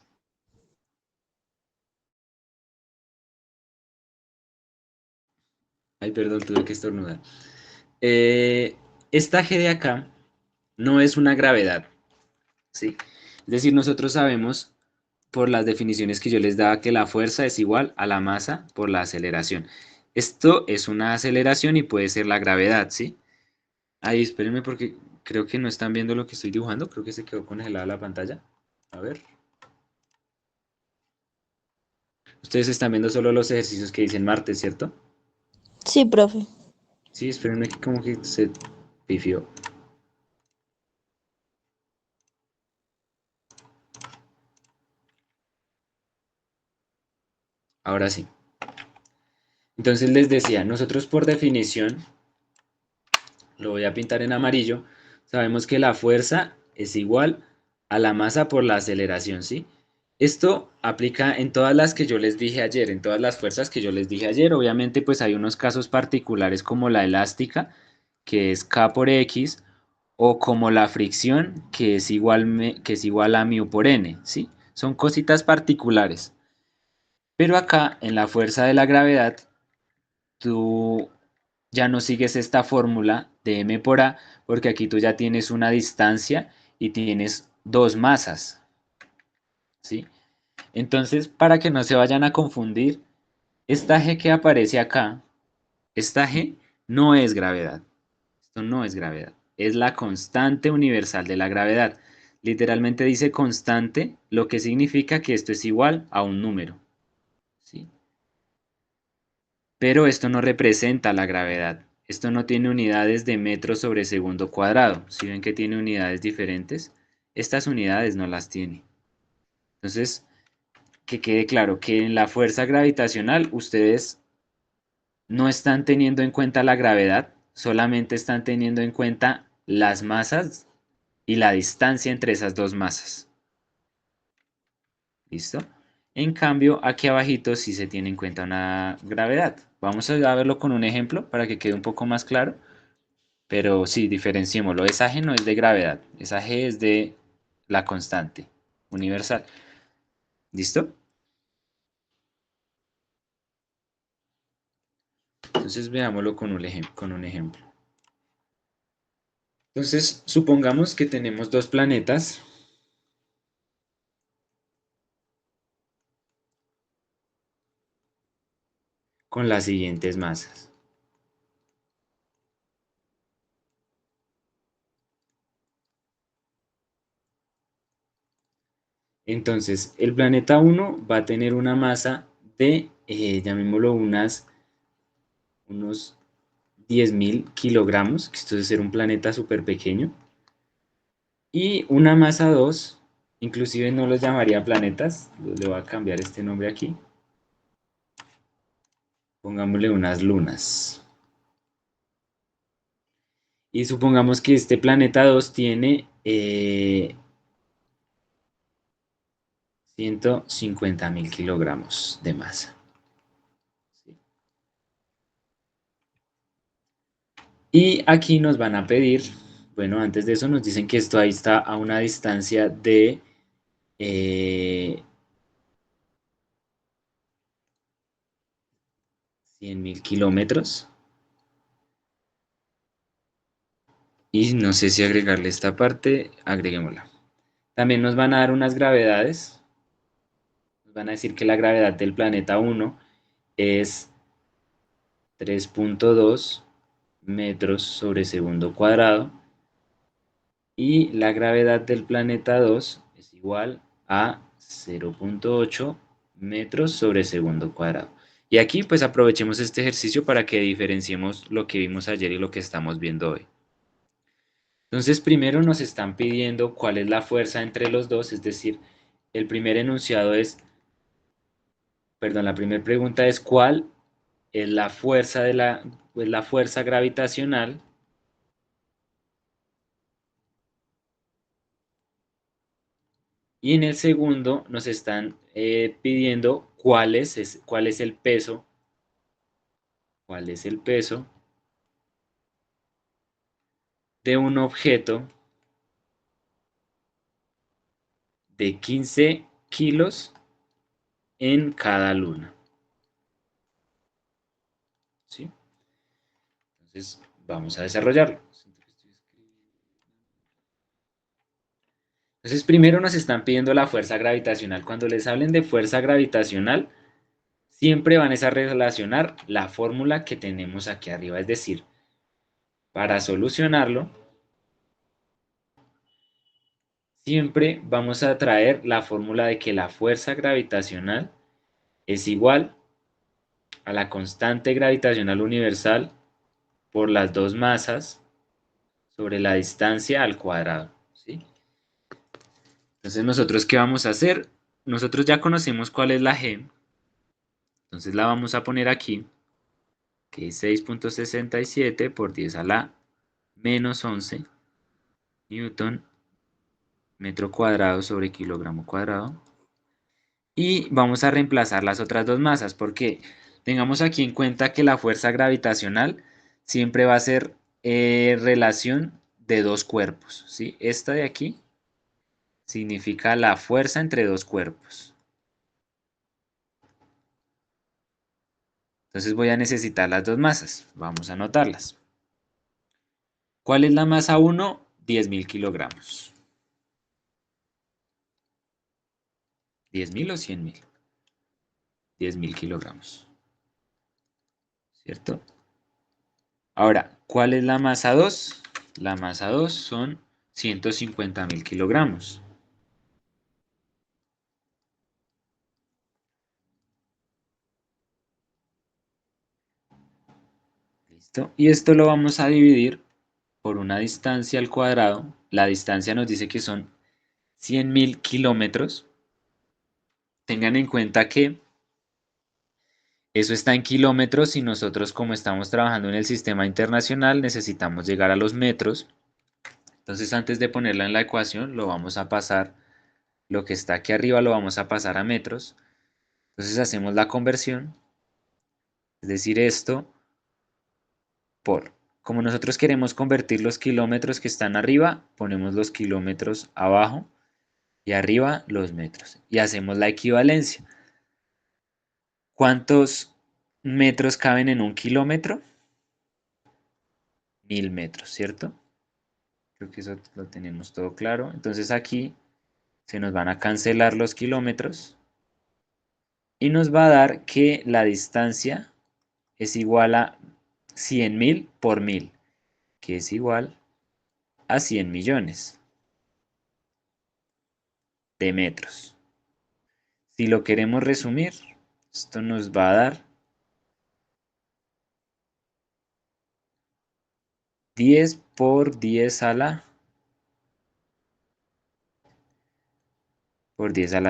Ay, perdón, tuve que estornudar. Eh, esta G de acá no es una gravedad, ¿sí? Es decir, nosotros sabemos por las definiciones que yo les daba que la fuerza es igual a la masa por la aceleración. Esto es una aceleración y puede ser la gravedad, ¿sí? Ahí, espérenme porque creo que no están viendo lo que estoy dibujando. Creo que se quedó congelada la pantalla. A ver. Ustedes están viendo solo los ejercicios que dicen martes, ¿cierto? Sí, profe. Sí, espérenme que como que se pifió. Ahora sí. Entonces les decía, nosotros por definición, lo voy a pintar en amarillo, sabemos que la fuerza es igual a la masa por la aceleración, ¿sí? Esto aplica en todas las que yo les dije ayer, en todas las fuerzas que yo les dije ayer. Obviamente, pues hay unos casos particulares como la elástica, que es K por X, o como la fricción, que es igual a mu por n, ¿sí? Son cositas particulares. Pero acá, en la fuerza de la gravedad, tú ya no sigues esta fórmula de m por a, porque aquí tú ya tienes una distancia y tienes dos masas, ¿sí? Entonces, para que no se vayan a confundir, esta g que aparece acá, esta g no es gravedad. Esto no es gravedad. Es la constante universal de la gravedad. Literalmente dice constante, lo que significa que esto es igual a un número, ¿sí? Pero esto no representa la gravedad. Esto no tiene unidades de metros sobre segundo cuadrado. Si ven que tiene unidades diferentes, estas unidades no las tiene. Entonces, que quede claro que en la fuerza gravitacional ustedes no están teniendo en cuenta la gravedad, solamente están teniendo en cuenta las masas y la distancia entre esas dos masas. ¿Listo? En cambio, aquí abajito sí se tiene en cuenta una gravedad. Vamos a verlo con un ejemplo para que quede un poco más claro. Pero sí, diferenciémoslo. Esa G no es de gravedad. Esa G es de la constante universal. ¿Listo? Entonces veámoslo con un ejemplo. Entonces, supongamos que tenemos dos planetas con las siguientes masas. Entonces, el planeta 1 va a tener una masa de, llamémoslo, unos 10.000 kilogramos, que esto es ser un planeta súper pequeño. Y una masa 2, inclusive no los llamaría planetas, le voy a cambiar este nombre aquí. Pongámosle unas lunas. Y supongamos que este planeta 2 tiene 150.000 kilogramos de masa. ¿Sí? Y aquí nos van a pedir, bueno, antes de eso nos dicen que esto ahí está a una distancia de 100.000 kilómetros. Y no sé si agregarle esta parte, agreguémosla. También nos van a dar unas gravedades. Nos van a decir que la gravedad del planeta 1 es 3.2 metros sobre segundo cuadrado. Y la gravedad del planeta 2 es igual a 0.8 metros sobre segundo cuadrado. Y aquí pues aprovechemos este ejercicio para que diferenciemos lo que vimos ayer y lo que estamos viendo hoy. Entonces primero nos están pidiendo cuál es la fuerza entre los dos, es decir, el primer enunciado es, perdón, la primera pregunta es cuál es la fuerza pues, la fuerza gravitacional. Y en el segundo nos están pidiendo cuál es el peso, cuál es el peso de un objeto de 15 kilos en cada luna. ¿Sí? Entonces vamos a desarrollarlo. Entonces primero nos están pidiendo la fuerza gravitacional. Cuando les hablen de fuerza gravitacional, siempre van a relacionar la fórmula que tenemos aquí arriba. Es decir, para solucionarlo, siempre vamos a traer la fórmula de que la fuerza gravitacional es igual a la constante gravitacional universal por las dos masas sobre la distancia al cuadrado, ¿sí? Entonces nosotros, ¿qué vamos a hacer? Nosotros ya conocemos cuál es la g, entonces la vamos a poner aquí, que es 6.67 por 10 a la menos 11 newton metro cuadrado sobre kilogramo cuadrado. Y vamos a reemplazar las otras dos masas, porque tengamos aquí en cuenta que la fuerza gravitacional siempre va a ser relación de dos cuerpos, ¿sí? Esta de aquí significa la fuerza entre dos cuerpos. Entonces voy a necesitar las dos masas. Vamos a anotarlas. ¿Cuál es la masa 1? 10.000 kilogramos. ¿10.000 o 100.000? 10.000 kilogramos. ¿Cierto? Ahora, ¿cuál es la masa 2? La masa 2 son 150.000 kilogramos. ¿Listo? Y esto lo vamos a dividir por una distancia al cuadrado. La distancia nos dice que son 100.000 kilómetros. Tengan en cuenta que eso está en kilómetros y nosotros, como estamos trabajando en el sistema internacional, necesitamos llegar a los metros. Entonces, antes de ponerla en la ecuación, lo vamos a pasar, lo que está aquí arriba lo vamos a pasar a metros. Entonces hacemos la conversión, es decir, esto por, como nosotros queremos convertir los kilómetros que están arriba, ponemos los kilómetros abajo y arriba los metros. Y hacemos la equivalencia. ¿Cuántos metros caben en un kilómetro? 1000 metros, ¿cierto? Creo que eso lo tenemos todo claro. Entonces aquí se nos van a cancelar los kilómetros y nos va a dar que la distancia es igual a 100.000 por 1000, que es igual a 100 millones de metros. Si lo queremos resumir, esto nos va a dar 10 por 10 a la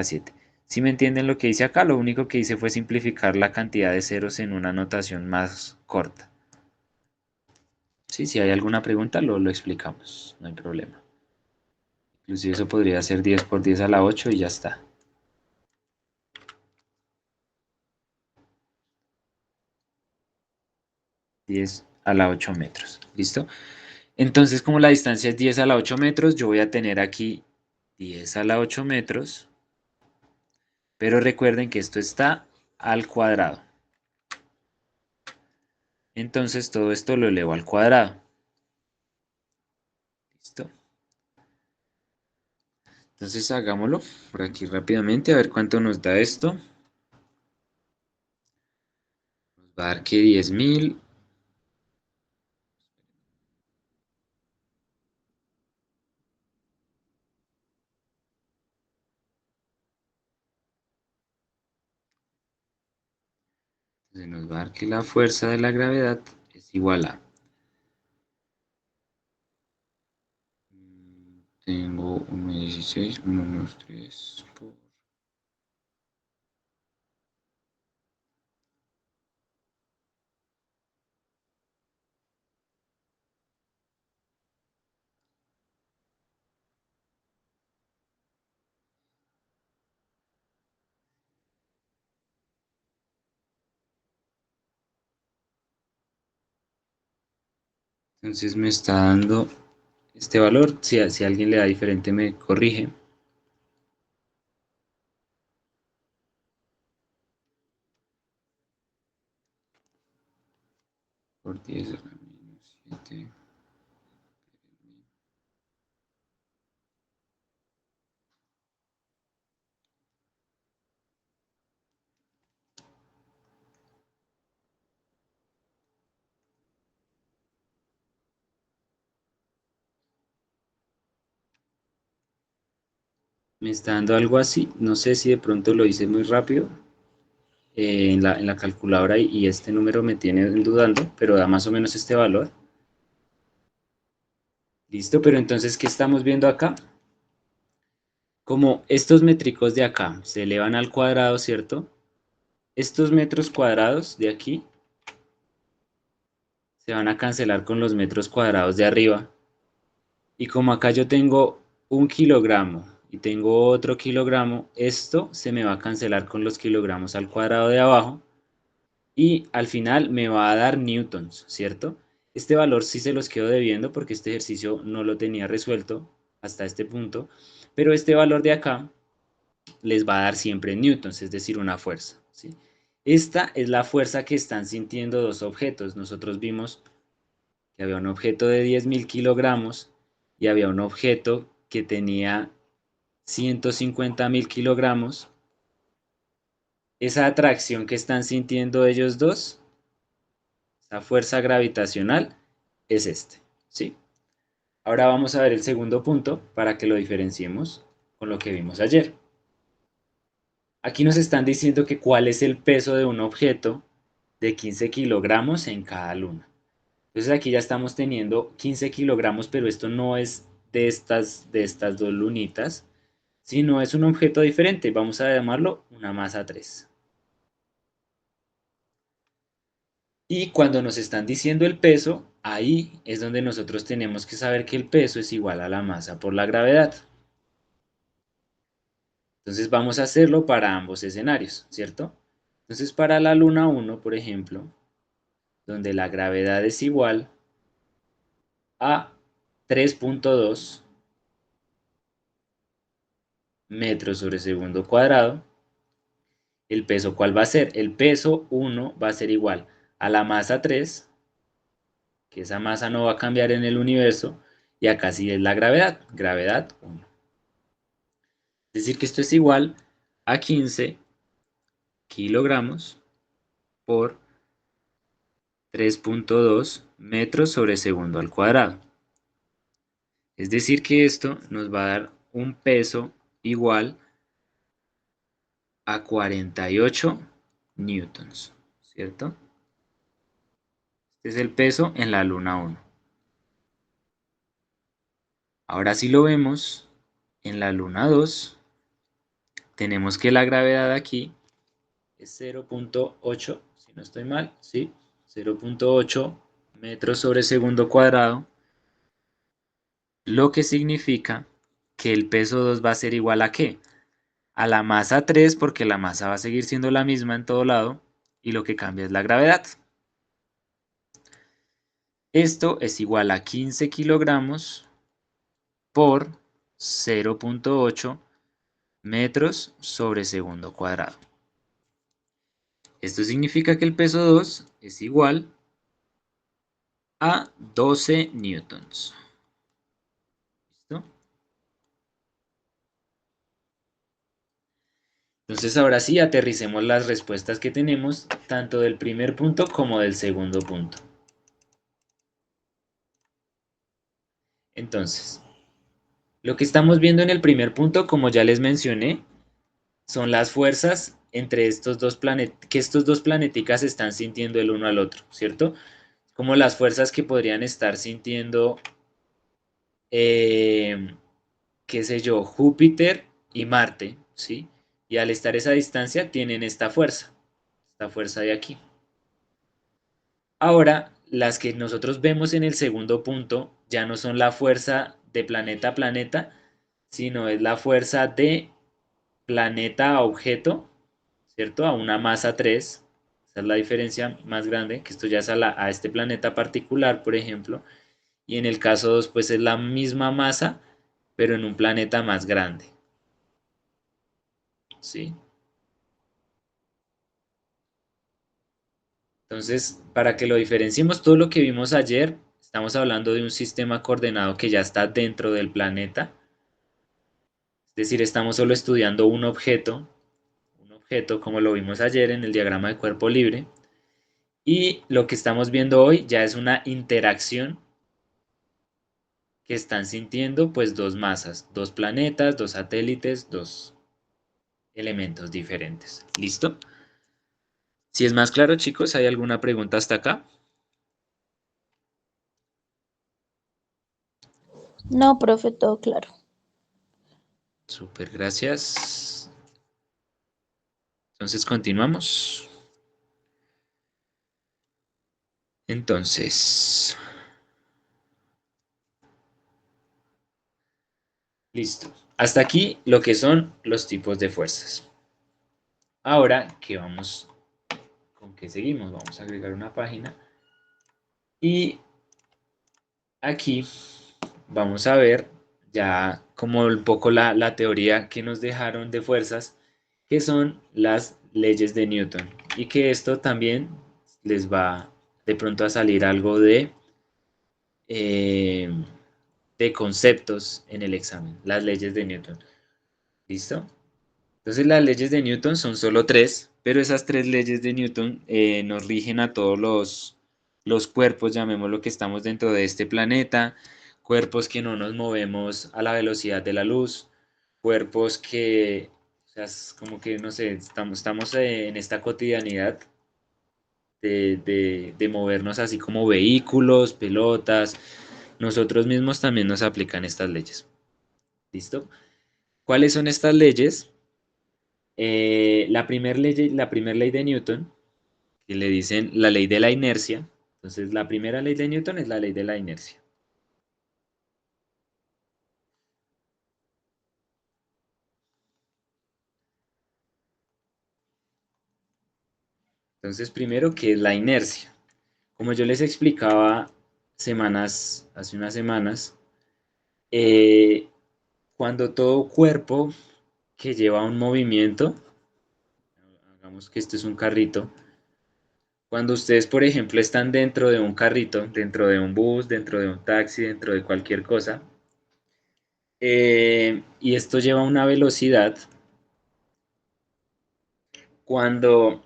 7. Si me entienden lo que hice acá, lo único que hice fue simplificar la cantidad de ceros en una notación más corta. Sí, si hay alguna pregunta lo explicamos, no hay problema. Inclusive eso podría ser 10 por 10 a la 8 y ya está. $10 a la 8 metros, ¿listo? Entonces, como la distancia es 10 a la 8 metros, yo voy a tener aquí 10 a la 8 metros, pero recuerden que esto está al cuadrado. Entonces todo esto lo elevo al cuadrado. ¿Listo? Entonces hagámoslo por aquí rápidamente a ver cuánto nos da esto. Nos va a dar que 10.000. Entonces nos va a dar que la fuerza de la gravedad es igual a... Tengo 1,16, 1,3 por... Entonces me está dando este valor. Si a alguien le da diferente me corrige. Por 10 a la menos 7. Me está dando algo así. No sé si de pronto lo hice muy rápido en la calculadora y este número me tiene dudando, pero da más o menos este valor. Listo, pero entonces, ¿qué estamos viendo acá? Como estos métricos de acá se elevan al cuadrado, ¿cierto? Estos metros cuadrados de aquí se van a cancelar con los metros cuadrados de arriba. Y como acá yo tengo 1 kilogramo y tengo otro kilogramo, esto se me va a cancelar con los kilogramos al cuadrado de abajo. Y al final me va a dar newtons, ¿cierto? Este valor sí se los quedo debiendo porque este ejercicio no lo tenía resuelto hasta este punto, pero este valor de acá les va a dar siempre newtons, es decir, una fuerza, ¿sí? Esta es la fuerza que están sintiendo dos objetos. Nosotros vimos que había un objeto de 10.000 kilogramos y había un objeto que tenía 150.000 kilogramos. Esa atracción que están sintiendo ellos dos, esa fuerza gravitacional, es este, ¿sí? Ahora vamos a ver el segundo punto para que lo diferenciemos con lo que vimos ayer. Aquí nos están diciendo que cuál es el peso de un objeto de 15 kilogramos en cada luna. Entonces aquí ya estamos teniendo 15 kilogramos, pero esto no es de estas dos lunitas, sino es un objeto diferente. Vamos a llamarlo una masa 3. Y cuando nos están diciendo el peso, ahí es donde nosotros tenemos que saber que el peso es igual a la masa por la gravedad. Entonces vamos a hacerlo para ambos escenarios, ¿cierto? Entonces para la luna 1, por ejemplo, donde la gravedad es igual a 3,2 metros sobre segundo cuadrado, el peso ¿cuál va a ser? El peso 1 va a ser igual a la masa 3, que esa masa no va a cambiar en el universo, y acá sí es la gravedad, gravedad 1. Es decir que esto es igual a 15 kilogramos por 3,2 metros sobre segundo al cuadrado. Es decir que esto nos va a dar un peso igual a 48 newtons, ¿cierto? Este es el peso en la luna 1. Ahora si lo vemos en la luna 2, tenemos que la gravedad aquí es 0,8, si no estoy mal, ¿sí? 0,8 metros sobre segundo cuadrado, lo que significa que el peso 2 va a ser igual a ¿qué? A la masa 3, porque la masa va a seguir siendo la misma en todo lado, y lo que cambia es la gravedad. Esto es igual a 15 kilogramos por 0,8 metros sobre segundo cuadrado. Esto significa que el peso 2 es igual a 12 newtons. ¿Listo? Entonces ahora sí, aterricemos las respuestas que tenemos, tanto del primer punto como del segundo punto. Entonces, lo que estamos viendo en el primer punto, como ya les mencioné, son las fuerzas entre estos dos planetas, que estos dos planeticas están sintiendo el uno al otro, ¿cierto? Como las fuerzas que podrían estar sintiendo, eh, qué sé yo, Júpiter y Marte, ¿sí? Y al estar a esa distancia tienen esta fuerza de aquí. Ahora, las que nosotros vemos en el segundo punto ya no son la fuerza de planeta a planeta, sino es la fuerza de planeta a objeto, ¿cierto? A una masa 3. Esa es la diferencia más grande, que esto ya es a este planeta particular, por ejemplo. Y en el caso 2, pues es la misma masa, pero en un planeta más grande. ¿Sí? Entonces, para que lo diferenciemos, todo lo que vimos ayer, estamos hablando de un sistema coordenado que ya está dentro del planeta. Es decir, estamos solo estudiando un objeto como lo vimos ayer en el diagrama de cuerpo libre. Y lo que estamos viendo hoy ya es una interacción que están sintiendo pues dos masas, dos planetas, dos satélites, dos elementos diferentes. ¿Listo? Si es más claro, chicos, ¿hay alguna pregunta hasta acá? No, profe, todo claro. Súper, gracias. Entonces continuamos. Entonces, listo. Hasta aquí lo que son los tipos de fuerzas. Ahora, ¿con qué seguimos? Vamos a agregar una página. Y aquí vamos a ver ya como un poco la teoría que nos dejaron de fuerzas, que son las leyes de Newton. Y que esto también les va de pronto a salir algo eh, de conceptos en el examen, las leyes de Newton. ¿Listo? Entonces las leyes de Newton son solo tres, pero esas tres leyes de Newton nos rigen a todos los cuerpos, llamémoslo que estamos dentro de este planeta, cuerpos que no nos movemos a la velocidad de la luz, cuerpos que, o sea, es como que, no sé, estamos en esta cotidianidad de movernos así como vehículos, pelotas, nosotros mismos también nos aplican estas leyes. ¿Listo? ¿Cuáles son estas leyes? La primera ley de Newton, que le dicen la ley de la inercia. Entonces, la primera ley de Newton es la ley de la inercia. Entonces, primero, ¿qué es la inercia? Como yo les explicaba hace unas semanas, eh, cuando todo cuerpo que lleva un movimiento, hagamos que esto es un carrito, cuando ustedes, por ejemplo, están dentro de un carrito, dentro de un bus, dentro de un taxi, dentro de cualquier cosa, y esto lleva una velocidad, cuando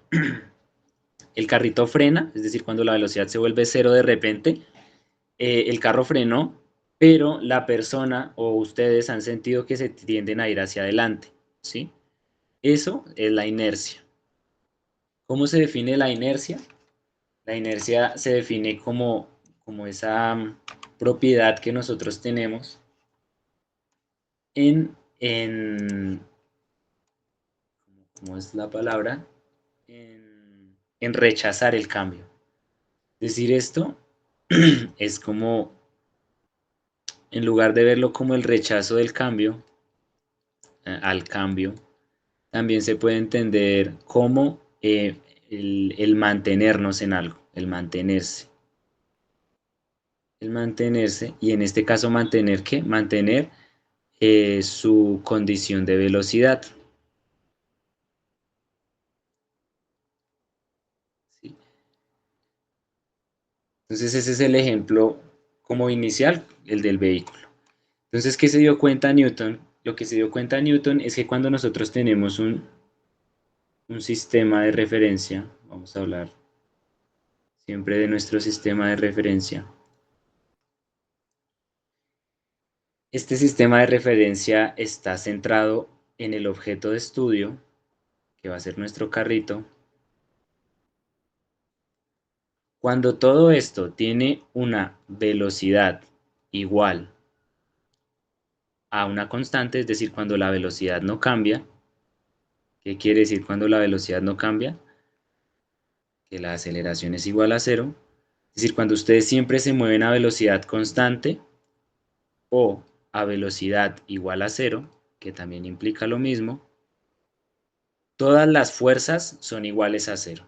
el carrito frena, es decir, cuando la velocidad se vuelve cero de repente, el carro frenó, pero la persona o ustedes han sentido que se tienden a ir hacia adelante, ¿sí? Eso es la inercia. ¿Cómo se define la inercia? La inercia se define como esa propiedad que nosotros tenemos en ¿cómo es la palabra? En rechazar el cambio. Decir esto es como, en lugar de verlo como el rechazo del cambio, al cambio, también se puede entender como el mantenernos en algo, el mantenerse. El mantenerse, y en este caso mantener qué? Mantener su condición de velocidad. ¿Sí? Entonces ese es el ejemplo como inicial, el del vehículo. Entonces, ¿qué se dio cuenta Newton? Lo que se dio cuenta Newton es que cuando nosotros tenemos un sistema de referencia, vamos a hablar siempre de nuestro sistema de referencia. Este sistema de referencia está centrado en el objeto de estudio, que va a ser nuestro carrito. Cuando todo esto tiene una velocidad igual a una constante, es decir, cuando la velocidad no cambia, ¿qué quiere decir cuando la velocidad no cambia? Que la aceleración es igual a cero. Es decir, cuando ustedes siempre se mueven a velocidad constante o a velocidad igual a cero, que también implica lo mismo, todas las fuerzas son iguales a cero.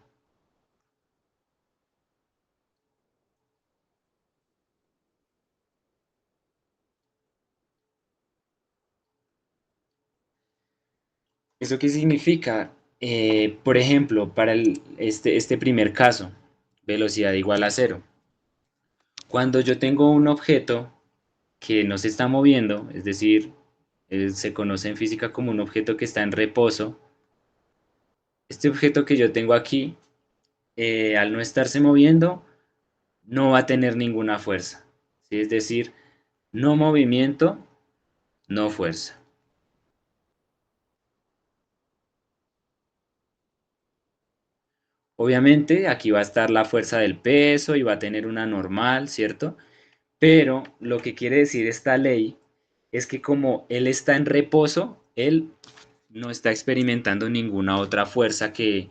¿Eso qué significa? Por ejemplo, para este primer caso, velocidad igual a cero. Cuando yo tengo un objeto que no se está moviendo, es decir, se conoce en física como un objeto que está en reposo, este objeto que yo tengo aquí, al no estarse moviendo, no va a tener ninguna fuerza. ¿Sí? Es decir, no movimiento, no fuerza. Obviamente aquí va a estar la fuerza del peso y va a tener una normal, ¿cierto? Pero lo que quiere decir esta ley es que como él está en reposo, él no está experimentando ninguna otra fuerza que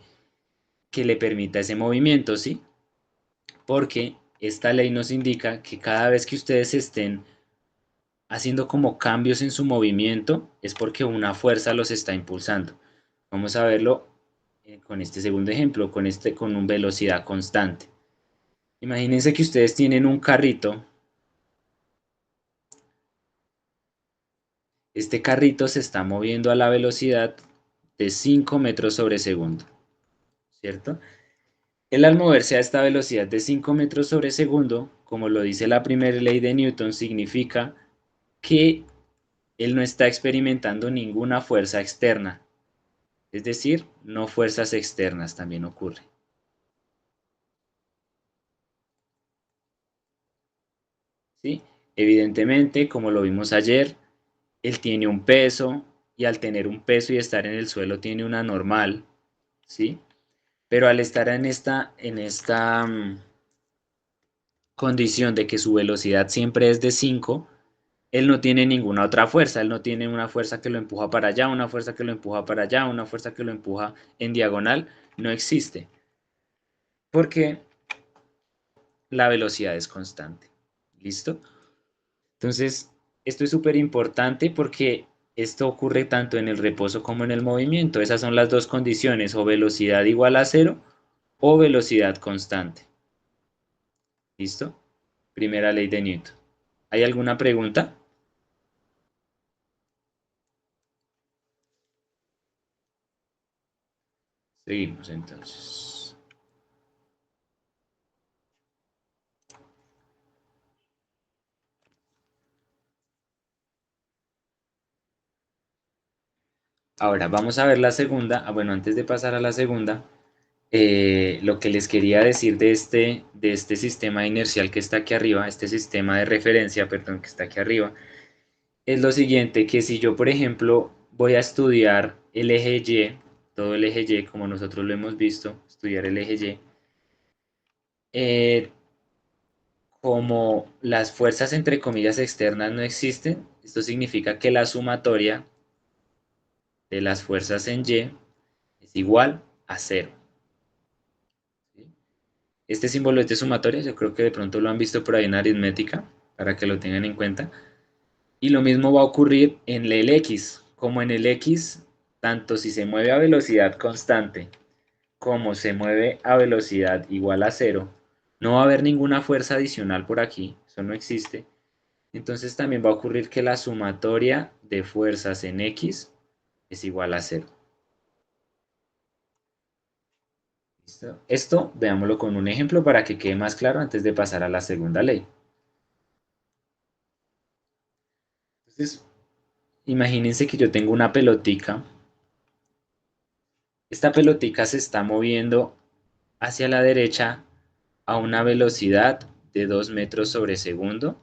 le permita ese movimiento, ¿sí? Porque esta ley nos indica que cada vez que ustedes estén haciendo como cambios en su movimiento, es porque una fuerza los está impulsando. Vamos a verlo con este segundo ejemplo, con una velocidad constante. Imagínense que ustedes tienen un carrito. Este carrito se está moviendo a la velocidad de 5 metros sobre segundo, ¿cierto? Él al moverse a esta velocidad de 5 metros sobre segundo, como lo dice la primera ley de Newton, significa que él no está experimentando ninguna fuerza externa. Es decir, no fuerzas externas también ocurre. ¿Sí? Evidentemente, como lo vimos ayer, él tiene un peso y al tener un peso y estar en el suelo tiene una normal, ¿sí? Pero al estar en esta condición de que su velocidad siempre es de 5, él no tiene ninguna otra fuerza, él no tiene una fuerza que lo empuja para allá, una fuerza que lo empuja para allá, una fuerza que lo empuja en diagonal, no existe, porque la velocidad es constante. ¿Listo? Entonces, esto es súper importante porque esto ocurre tanto en el reposo como en el movimiento. Esas son las dos condiciones, o velocidad igual a cero o velocidad constante. ¿Listo? Primera ley de Newton. ¿Hay alguna pregunta? Seguimos entonces. Ahora vamos a ver la segunda. Bueno, antes de pasar a la segunda, lo que les quería decir de este sistema inercial que está aquí arriba, este sistema de referencia, perdón, que está aquí arriba, es lo siguiente, que si yo, por ejemplo, voy a estudiar el eje Y, todo el eje Y, como nosotros lo hemos visto, estudiar el eje Y, eh, como las fuerzas entre comillas externas no existen, esto significa que la sumatoria de las fuerzas en Y es igual a cero. ¿Sí? Este símbolo es de sumatoria, yo creo que de pronto lo han visto por ahí en aritmética, para que lo tengan en cuenta. Y lo mismo va a ocurrir en el X, como en el X, tanto si se mueve a velocidad constante como se mueve a velocidad igual a cero, no va a haber ninguna fuerza adicional por aquí, eso no existe. Entonces también va a ocurrir que la sumatoria de fuerzas en X es igual a cero. ¿Listo? Esto veámoslo con un ejemplo para que quede más claro antes de pasar a la segunda ley. Entonces, imagínense que yo tengo una pelotica. Esta pelotica se está moviendo hacia la derecha a una velocidad de 2 metros sobre segundo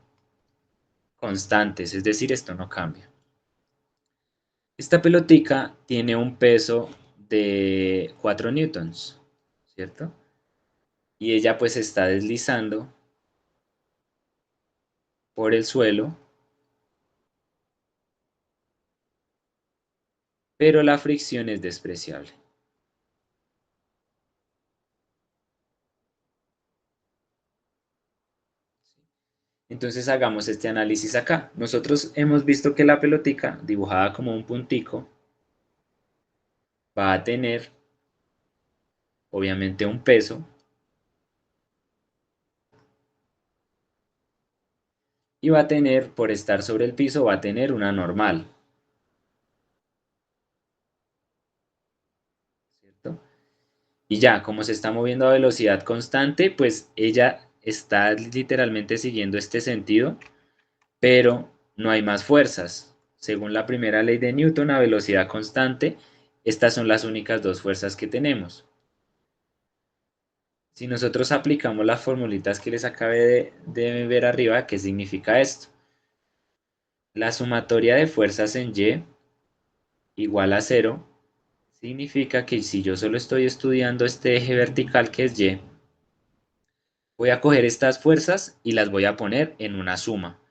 constantes, es decir, esto no cambia. Esta pelotica tiene un peso de 4 newtons, ¿cierto? Y ella pues está deslizando por el suelo, pero la fricción es despreciable. Entonces hagamos este análisis acá. Nosotros hemos visto que la pelotica, dibujada como un puntico, va a tener obviamente un peso y va a tener, por estar sobre el piso, va a tener una normal, ¿cierto? Y ya, como se está moviendo a velocidad constante, pues ella está literalmente siguiendo este sentido, pero no hay más fuerzas. Según la primera ley de Newton, a velocidad constante, estas son las únicas dos fuerzas que tenemos. Si nosotros aplicamos las formulitas que les acabé de ver arriba, ¿qué significa esto? La sumatoria de fuerzas en Y igual a cero significa que si yo solo estoy estudiando este eje vertical que es Y, voy a coger estas fuerzas y las voy a poner en una suma.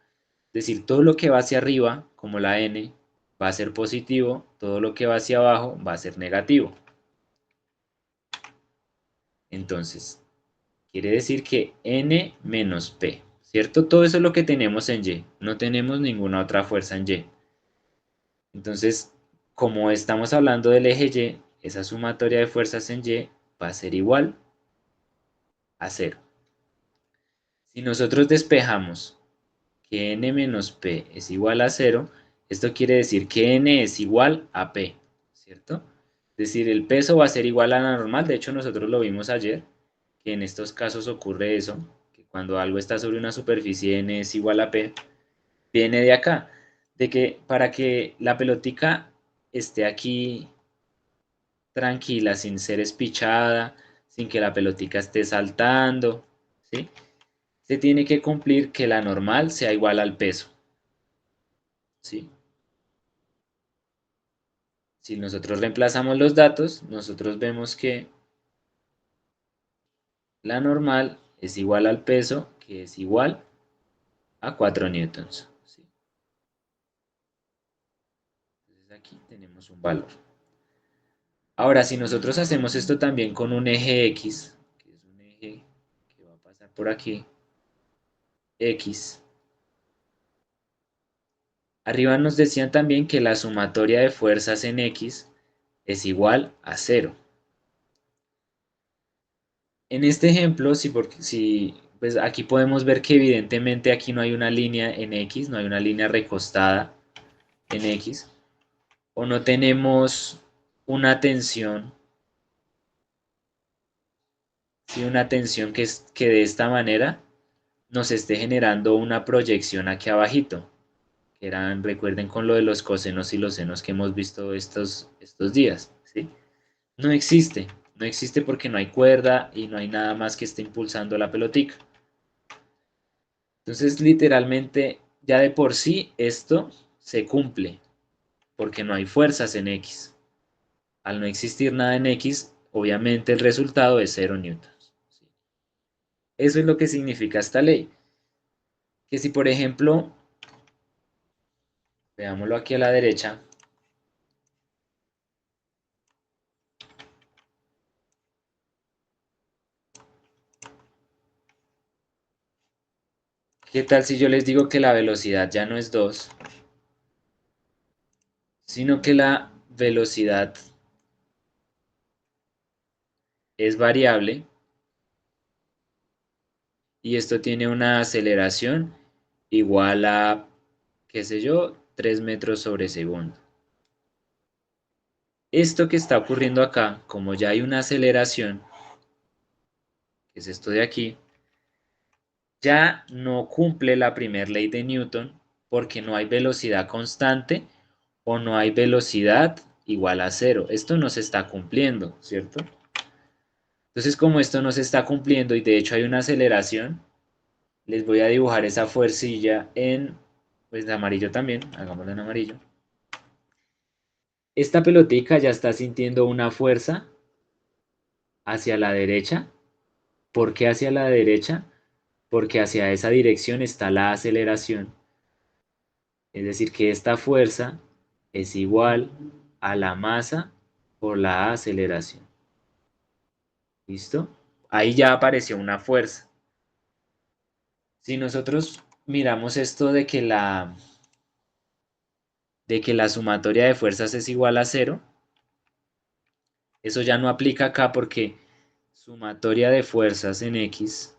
Es decir, todo lo que va hacia arriba, como la N, va a ser positivo, todo lo que va hacia abajo va a ser negativo. Entonces, quiere decir que N menos P, ¿cierto? Todo eso es lo que tenemos en Y, no tenemos ninguna otra fuerza en Y. Entonces, como estamos hablando del eje Y, esa sumatoria de fuerzas en Y va a ser igual a cero. Si nosotros despejamos que n menos p es igual a cero, esto quiere decir que n es igual a p, ¿cierto? Es decir, el peso va a ser igual a la normal, de hecho nosotros lo vimos ayer, que en estos casos ocurre eso, que cuando algo está sobre una superficie n es igual a p, viene de acá, de que para que la pelotica esté aquí tranquila, sin ser espichada, sin que la pelotica esté saltando, ¿sí? Se tiene que cumplir que la normal sea igual al peso, ¿sí? Si nosotros reemplazamos los datos, nosotros vemos que la normal es igual al peso, que es igual a 4 newtons, ¿sí? Entonces aquí tenemos un valor. Ahora, si nosotros hacemos esto también con un eje X, que es un eje que va a pasar por aquí, X, arriba nos decían también que la sumatoria de fuerzas en X es igual a cero. En este ejemplo, pues aquí podemos ver que evidentemente aquí no hay una línea en X, no hay una línea recostada en X, o no tenemos una tensión, ¿sí? Una tensión que de esta manera nos esté generando una proyección aquí abajito, que eran, recuerden con lo de los cosenos y los senos que hemos visto estos días, ¿sí? No existe, no existe porque no hay cuerda y no hay nada más que esté impulsando la pelotica. Entonces, literalmente, ya de por sí esto se cumple, porque no hay fuerzas en X. Al no existir nada en X, obviamente el resultado es 0 newtons. Eso es lo que significa esta ley. Que si, por ejemplo, veámoslo aquí a la derecha, ¿qué tal si yo les digo que la velocidad ya no es 2, sino que la velocidad es variable y esto tiene una aceleración igual a, qué sé yo, 3 metros sobre segundo? Esto que está ocurriendo acá, como ya hay una aceleración, que es esto de aquí, ya no cumple la primera ley de Newton porque no hay velocidad constante o no hay velocidad igual a cero. Esto no se está cumpliendo, ¿cierto? Entonces, como esto no se está cumpliendo y de hecho hay una aceleración, les voy a dibujar esa fuercilla en, pues, de amarillo también, hagámoslo en amarillo. Esta pelotica ya está sintiendo una fuerza hacia la derecha. ¿Por qué hacia la derecha? Porque hacia esa dirección está la aceleración. Es decir, que esta fuerza es igual a la masa por la aceleración. ¿Listo? Ahí ya apareció una fuerza. Si nosotros miramos esto de que la sumatoria de fuerzas es igual a cero, eso ya no aplica acá porque sumatoria de fuerzas en X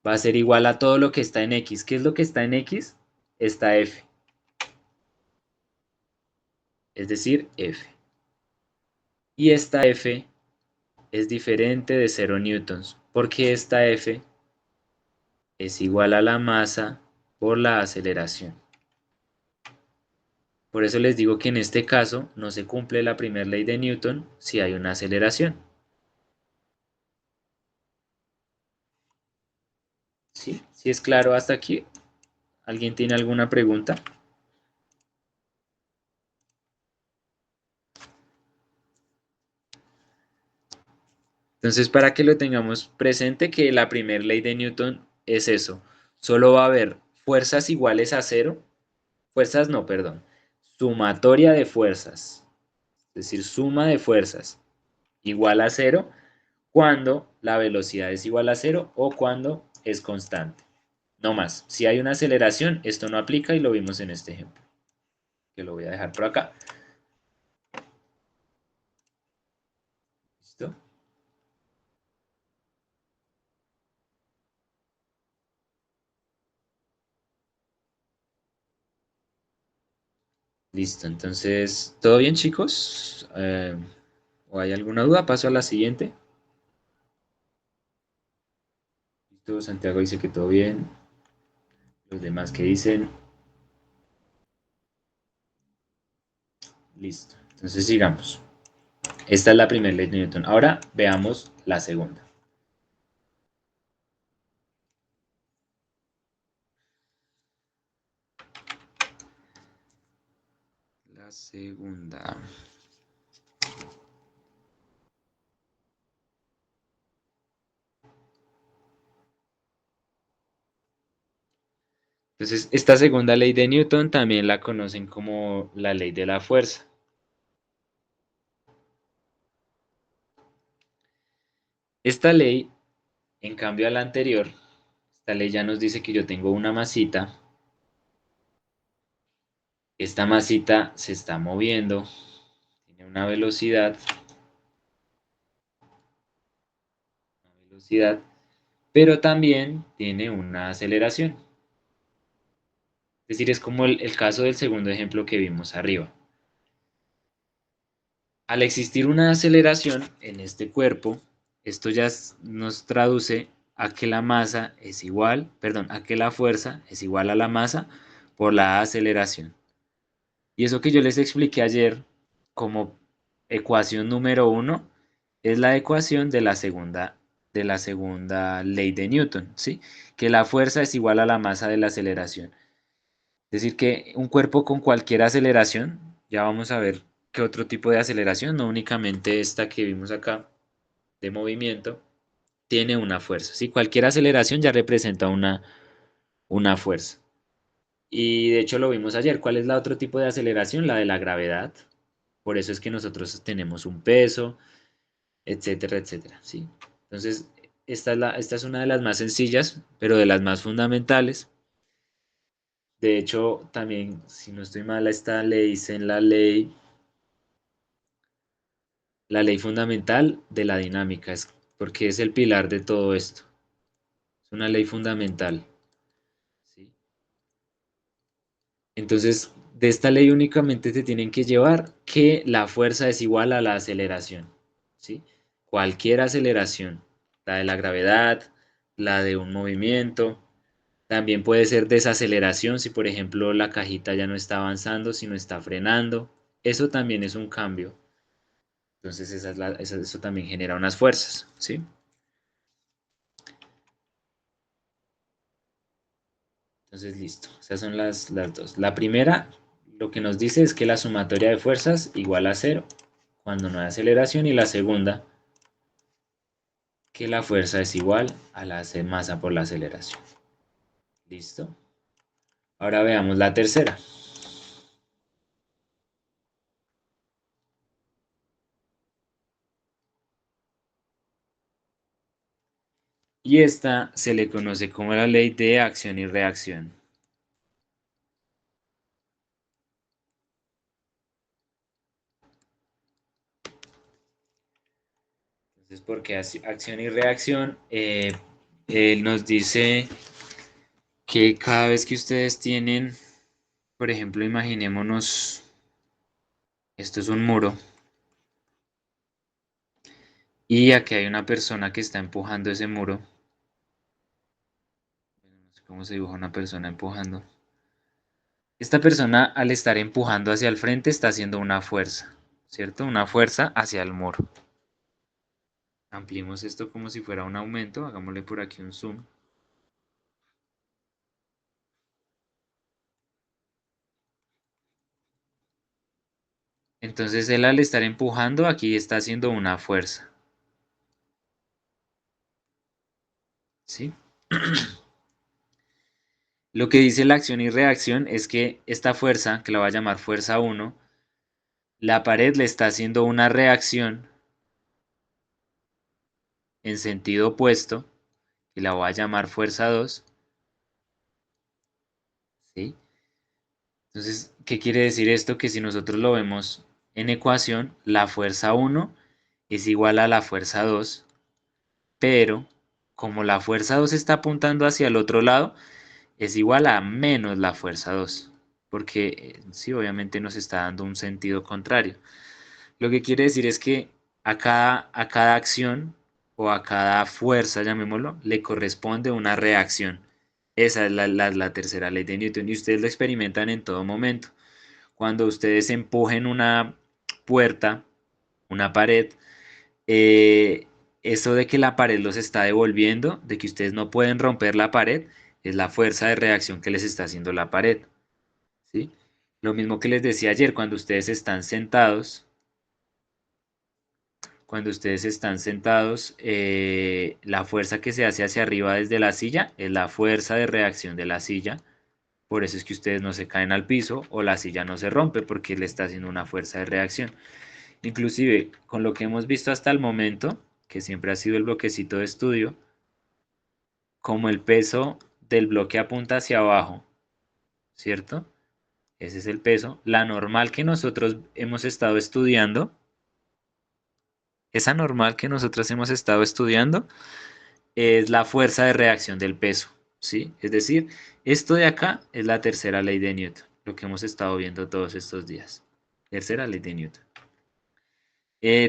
va a ser igual a todo lo que está en X. ¿Qué es lo que está en X? Está F. Es decir, F. Y esta F es diferente de 0 newtons, porque esta F es igual a la masa por la aceleración. Por eso les digo que en este caso no se cumple la primera ley de Newton si hay una aceleración. ¿Sí? ¿Sí es claro hasta aquí? ¿Alguien tiene alguna pregunta? Entonces, para que lo tengamos presente, que la primera ley de Newton es eso. Solo va a haber fuerzas iguales a cero. Fuerzas no, perdón. Sumatoria de fuerzas. Es decir, suma de fuerzas igual a cero cuando la velocidad es igual a cero o cuando es constante. No más. Si hay una aceleración, esto no aplica y lo vimos en este ejemplo. Que lo voy a dejar por acá. ¿Listo? Listo, entonces, ¿todo bien, chicos? ¿O hay alguna duda? Paso a la siguiente. Listo, Santiago dice que todo bien. Los demás que dicen. Listo. Entonces sigamos. Esta es la primera ley de Newton. Ahora veamos la segunda. La segunda. Entonces, esta segunda ley de Newton también la conocen como la ley de la fuerza. Esta ley, en cambio a la anterior, esta ley ya nos dice que yo tengo una masita. Esta masita se está moviendo, tiene una velocidad, pero también tiene una aceleración. Es decir, es como el caso del segundo ejemplo que vimos arriba. Al existir una aceleración en este cuerpo, esto ya nos traduce a que la masa es igual, perdón, a que la fuerza es igual a la masa por la aceleración. Y eso que yo les expliqué ayer como ecuación número 1 es la ecuación de la segunda ley de Newton, ¿sí? Que la fuerza es igual a la masa de la aceleración. Es decir, que un cuerpo con cualquier aceleración, ya vamos a ver qué otro tipo de aceleración, no únicamente esta que vimos acá de movimiento, tiene una fuerza, ¿sí? Cualquier aceleración ya representa una fuerza. Y de hecho lo vimos ayer. ¿Cuál es la otro tipo de aceleración? La de la gravedad. Por eso es que nosotros tenemos un peso, etcétera, etcétera, ¿sí? Entonces, esta es una de las más sencillas, pero de las más fundamentales. De hecho, también, si no estoy mal, esta le dicen la ley fundamental de la dinámica, es porque es el pilar de todo esto. Es una ley fundamental, ¿sí? Entonces, de esta ley únicamente te tienen que llevar que la fuerza es igual a la aceleración, ¿sí? Cualquier aceleración, la de la gravedad, la de un movimiento. También puede ser desaceleración, si por ejemplo la cajita ya no está avanzando, sino está frenando. Eso también es un cambio. Entonces eso también genera unas fuerzas, ¿sí? Entonces listo, esas son las dos. La primera, lo que nos dice es que la sumatoria de fuerzas igual a cero cuando no hay aceleración, y la segunda, que la fuerza es igual a la masa por la aceleración. ¿Listo? Ahora veamos la tercera. Y esta se le conoce como la ley de acción y reacción. Entonces, porque acción y reacción, él nos dice que cada vez que ustedes tienen, por ejemplo, imaginémonos, esto es un muro, y aquí hay una persona que está empujando ese muro. No sé cómo se dibuja una persona empujando. Esta persona, al estar empujando hacia el frente, está haciendo una fuerza, ¿cierto? Una fuerza hacia el muro. Ampliemos esto como si fuera un aumento, hagámosle por aquí un zoom. Entonces él, al estar empujando, aquí está haciendo una fuerza, ¿sí? Lo que dice la acción y reacción es que esta fuerza, que la voy a llamar fuerza 1, la pared le está haciendo una reacción en sentido opuesto, y la voy a llamar fuerza 2, ¿sí? Entonces, ¿qué quiere decir esto? Que si nosotros lo vemos en ecuación, la fuerza 1 es igual a la fuerza 2, pero como la fuerza 2 está apuntando hacia el otro lado, es igual a menos la fuerza 2, porque sí, obviamente nos está dando un sentido contrario. Lo que quiere decir es que a cada acción o a cada fuerza, llamémoslo, le corresponde una reacción. Esa es la tercera ley de Newton, y ustedes lo experimentan en todo momento. Cuando ustedes empujen una puerta, una pared, eh, eso de que la pared los está devolviendo, de que ustedes no pueden romper la pared, es la fuerza de reacción que les está haciendo la pared, ¿sí? Lo mismo que les decía ayer, cuando ustedes están sentados, la fuerza que se hace hacia arriba desde la silla es la fuerza de reacción de la silla. Por eso es que ustedes no se caen al piso o la silla no se rompe, porque le está haciendo una fuerza de reacción. Inclusive, con lo que hemos visto hasta el momento, que siempre ha sido el bloquecito de estudio, como el peso del bloque apunta hacia abajo, ¿cierto? Ese es el peso. La normal que nosotros hemos estado estudiando, esa normal que nosotros hemos estado estudiando, es la fuerza de reacción del peso, ¿sí? Es decir, esto de acá es la tercera ley de Newton, lo que hemos estado viendo todos estos días. Tercera ley de Newton.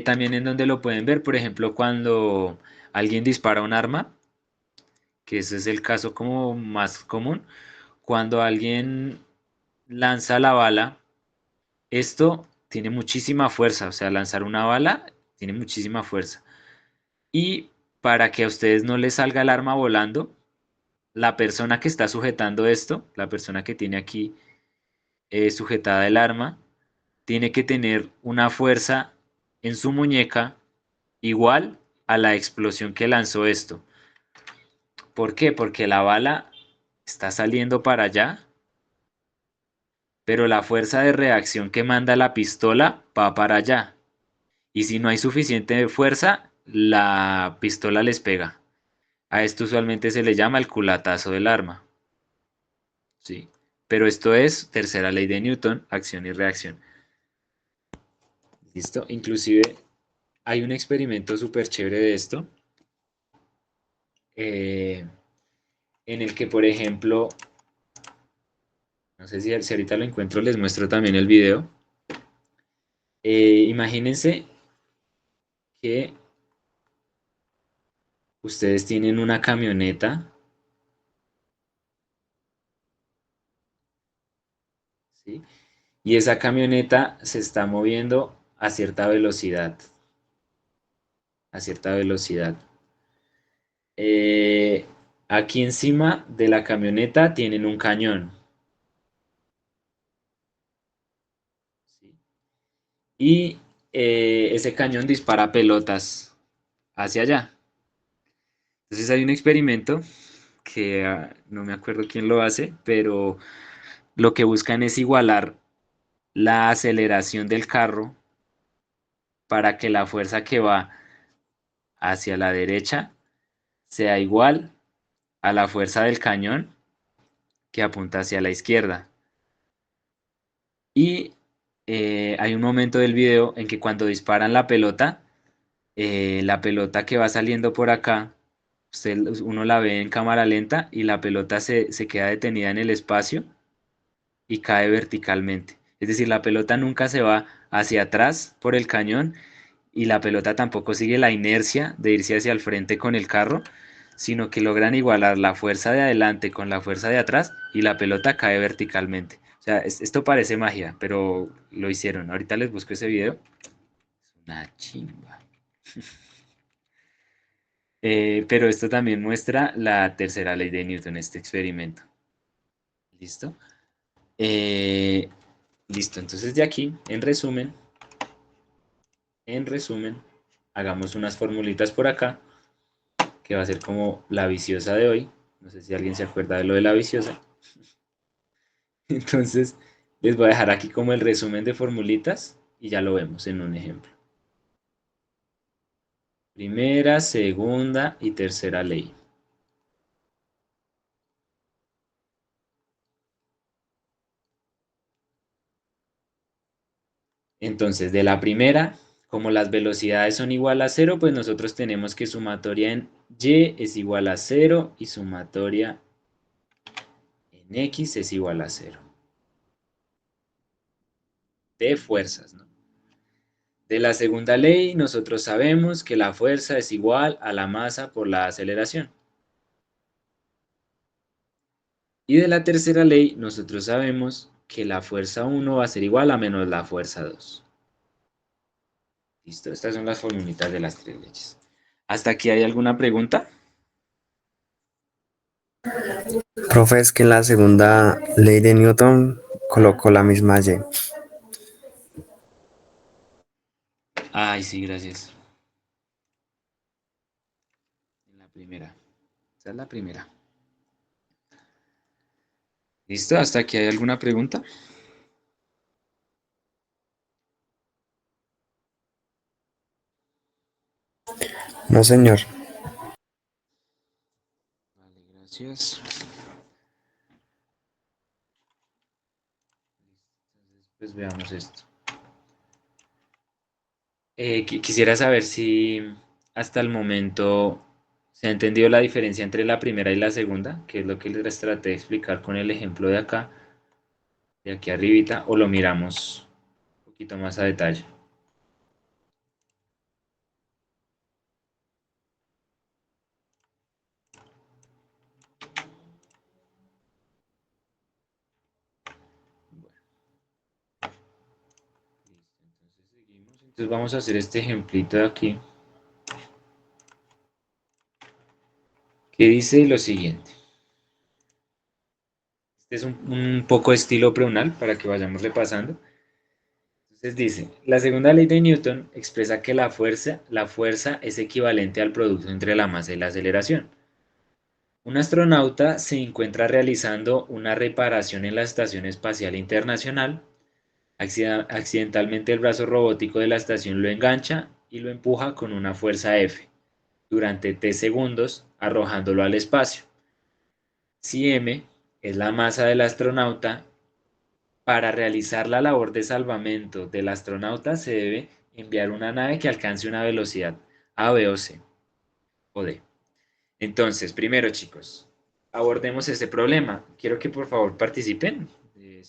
También en donde lo pueden ver, por ejemplo, cuando alguien dispara un arma, que ese es el caso como más común, cuando alguien lanza la bala, esto tiene muchísima fuerza, o sea, lanzar una bala tiene muchísima fuerza. Y para que a ustedes no les salga el arma volando, la persona que está sujetando esto, la persona que tiene aquí sujetada el arma, tiene que tener una fuerza en su muñeca igual a la explosión que lanzó esto. ¿Por qué? Porque la bala está saliendo para allá, pero la fuerza de reacción que manda la pistola va para allá. Y si no hay suficiente fuerza, la pistola les pega. A esto usualmente se le llama el culatazo del arma. ¿Sí? Pero esto es tercera ley de Newton, acción y reacción. ¿Listo? Inclusive hay un experimento súper chévere de esto, eh, en el que, por ejemplo, no sé si ahorita lo encuentro, les muestro también el video. Imagínense que ustedes tienen una camioneta, ¿sí? Y esa camioneta se está moviendo a cierta velocidad, a cierta velocidad. Eh, Aquí encima de la camioneta tienen un cañón, ¿sí? Y ese cañón dispara pelotas hacia allá. Entonces hay un experimento que no me acuerdo quién lo hace, pero lo que buscan es igualar la aceleración del carro para que la fuerza que va hacia la derecha sea igual a la fuerza del cañón que apunta hacia la izquierda. Y hay un momento del video en que cuando disparan la pelota que va saliendo por acá, uno la ve en cámara lenta y la pelota se queda detenida en el espacio y cae verticalmente. Es decir, la pelota nunca se va hacia atrás por el cañón y la pelota tampoco sigue la inercia de irse hacia el frente con el carro, sino que logran igualar la fuerza de adelante con la fuerza de atrás y la pelota cae verticalmente. O sea, esto parece magia, pero lo hicieron. Ahorita les busco ese video. Es una chimba. Pero esto también muestra la tercera ley de Newton, este experimento. ¿Listo? Eh, Listo, entonces de aquí, en resumen, hagamos unas formulitas por acá, que va a ser como la viciosa de hoy. No sé si alguien se acuerda de lo de la viciosa. Entonces, les voy a dejar aquí como el resumen de formulitas y ya lo vemos en un ejemplo. Primera, segunda y tercera ley. Entonces, de la primera, como las velocidades son igual a cero, pues nosotros tenemos que sumatoria en y es igual a cero y sumatoria en x es igual a cero. De fuerzas, ¿no? De la segunda ley, nosotros sabemos que la fuerza es igual a la masa por la aceleración. Y de la tercera ley, nosotros sabemos que la fuerza 1 va a ser igual a menos la fuerza 2. Listo, estas son las formulitas de las tres leyes. ¿Hasta aquí hay alguna pregunta? Profe, es que en la segunda ley de Newton colocó la misma Y. Ay, sí, gracias. En la primera. Esa es la primera. ¿Listo? ¿Hasta aquí hay alguna pregunta? No, señor. Vale, gracias. Pues veamos esto. Quisiera saber si hasta el momento se ha entendido la diferencia entre la primera y la segunda, que es lo que les traté de explicar con el ejemplo de acá, de aquí arribita, o lo miramos un poquito más a detalle. Bueno, listo, entonces seguimos. Entonces vamos a hacer este ejemplito de aquí, que dice lo siguiente. Este es un poco estilo preunal para que vayamos repasando. Entonces dice, la segunda ley de Newton expresa que la fuerza es equivalente al producto entre la masa y la aceleración. Un astronauta se encuentra realizando una reparación en la Estación Espacial Internacional. Accidentalmente el brazo robótico de la estación lo engancha y lo empuja con una fuerza F durante t segundos, arrojándolo al espacio. Si m es la masa del astronauta, para realizar la labor de salvamento del astronauta se debe enviar una nave que alcance una velocidad A, B o C o D. Entonces, primero chicos, abordemos este problema. Quiero que por favor participen.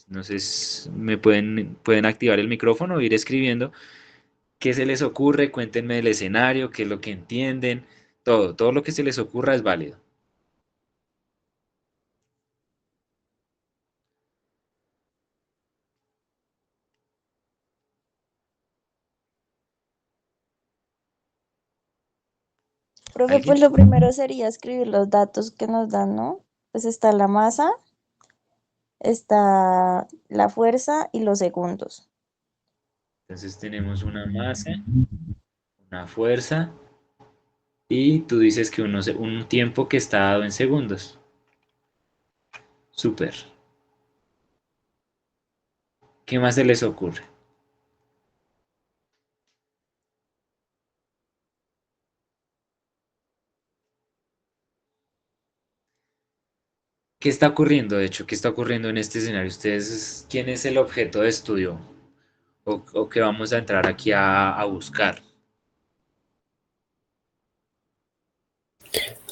No sé si me pueden activar el micrófono o ir escribiendo qué se les ocurre, cuéntenme el escenario, qué es lo que entienden. todo lo que se les ocurra es válido. Profe, ¿Alguien? pues lo primero sería escribir los datos que nos dan, ¿no? Pues está la masa, está la fuerza y los segundos. Entonces tenemos una masa, una fuerza y tú dices que un tiempo que está dado en segundos. Súper. ¿Qué más se les ocurre? ¿Qué está ocurriendo, de hecho? ¿Qué está ocurriendo en este escenario? ¿Ustedes, quién es el objeto de estudio o que vamos a entrar aquí a buscar?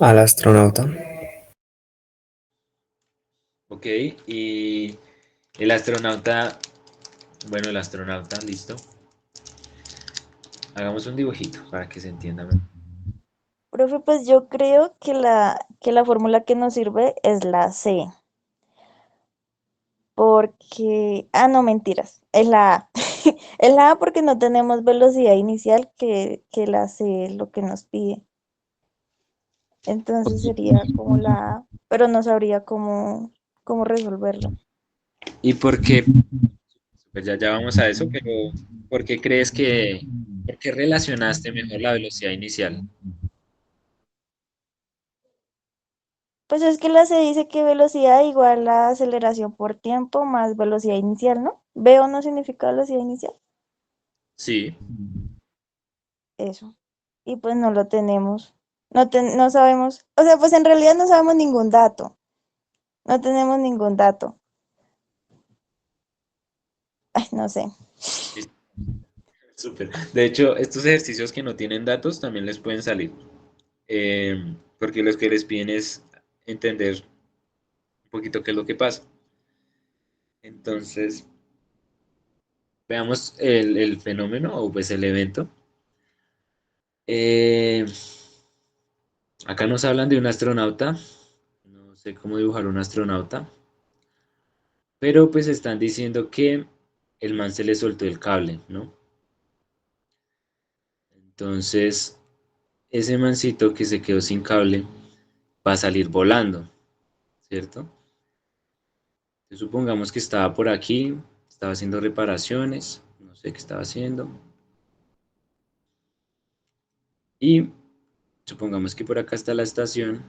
Al astronauta. ¿Ok? Y el astronauta, bueno, el astronauta, listo. Hagamos un dibujito para que se entienda mejor. Profe, pues yo creo que la fórmula que nos sirve es la C, porque, no, mentiras, es la A. Es la A porque no tenemos velocidad inicial, que la C es lo que nos pide. Entonces sería como la A, pero no sabría cómo resolverlo. ¿Y por qué? Pues ya vamos a eso, pero ¿por qué crees por qué relacionaste mejor la velocidad inicial? Pues es que la C dice que velocidad igual a aceleración por tiempo más velocidad inicial, ¿no? ¿Veo no significa velocidad inicial? Sí, Eso. Y pues no lo tenemos. No sabemos. O sea, pues en realidad no sabemos ningún dato. No tenemos ningún dato. Ay, no sé. listo, súper. De hecho, estos ejercicios que no tienen datos también les pueden salir, porque los que les piden es entender un poquito qué es lo que pasa. Entonces, veamos el fenómeno o pues el evento. Eh, Acá nos hablan de un astronauta. No sé cómo dibujar un astronauta, pero pues están diciendo que el man se le soltó el cable, ¿no? Entonces, ese mancito que se quedó sin cable va a salir volando, ¿cierto? Entonces, supongamos que estaba por aquí, estaba haciendo reparaciones, no sé qué estaba haciendo, y supongamos que por acá está la estación,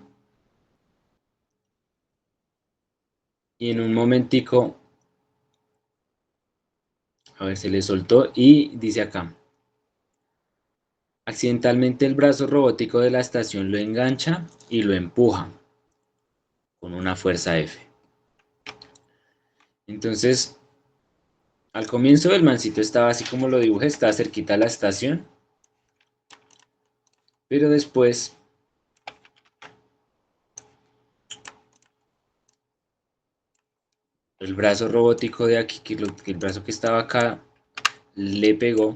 y en un momentico, a ver, se le soltó y dice acá, accidentalmente el brazo robótico de la estación lo engancha y lo empuja con una fuerza F. Entonces, al comienzo el mancito estaba así como lo dibujé, estaba cerquita a la estación, pero después el brazo robótico de aquí, que el brazo que estaba acá, le pegó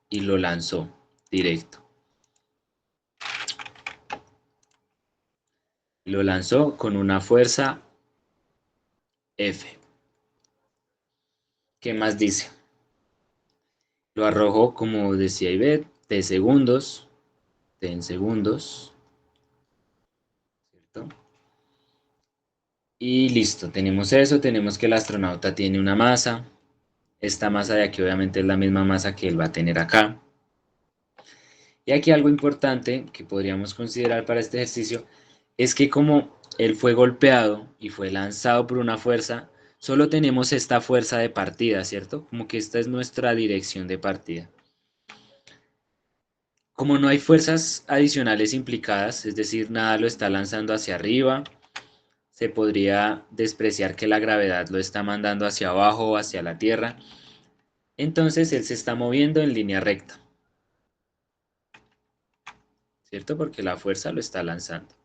y lo lanzó directo. Lo lanzó con una fuerza F. ¿Qué más dice? Lo arrojó, como decía Ivette, de segundos, de en segundos, ¿cierto? Y listo, tenemos eso, tenemos que el astronauta tiene una masa. Esta masa de aquí obviamente es la misma masa que él va a tener acá. Y aquí algo importante que podríamos considerar para este ejercicio es que como él fue golpeado y fue lanzado por una fuerza, solo tenemos esta fuerza de partida, ¿cierto? Como que esta es nuestra dirección de partida. Como no hay fuerzas adicionales implicadas, es decir, nada lo está lanzando hacia arriba, se podría despreciar que la gravedad lo está mandando hacia abajo o hacia la Tierra. Entonces él se está moviendo en línea recta, ¿cierto? Porque la fuerza lo está lanzando.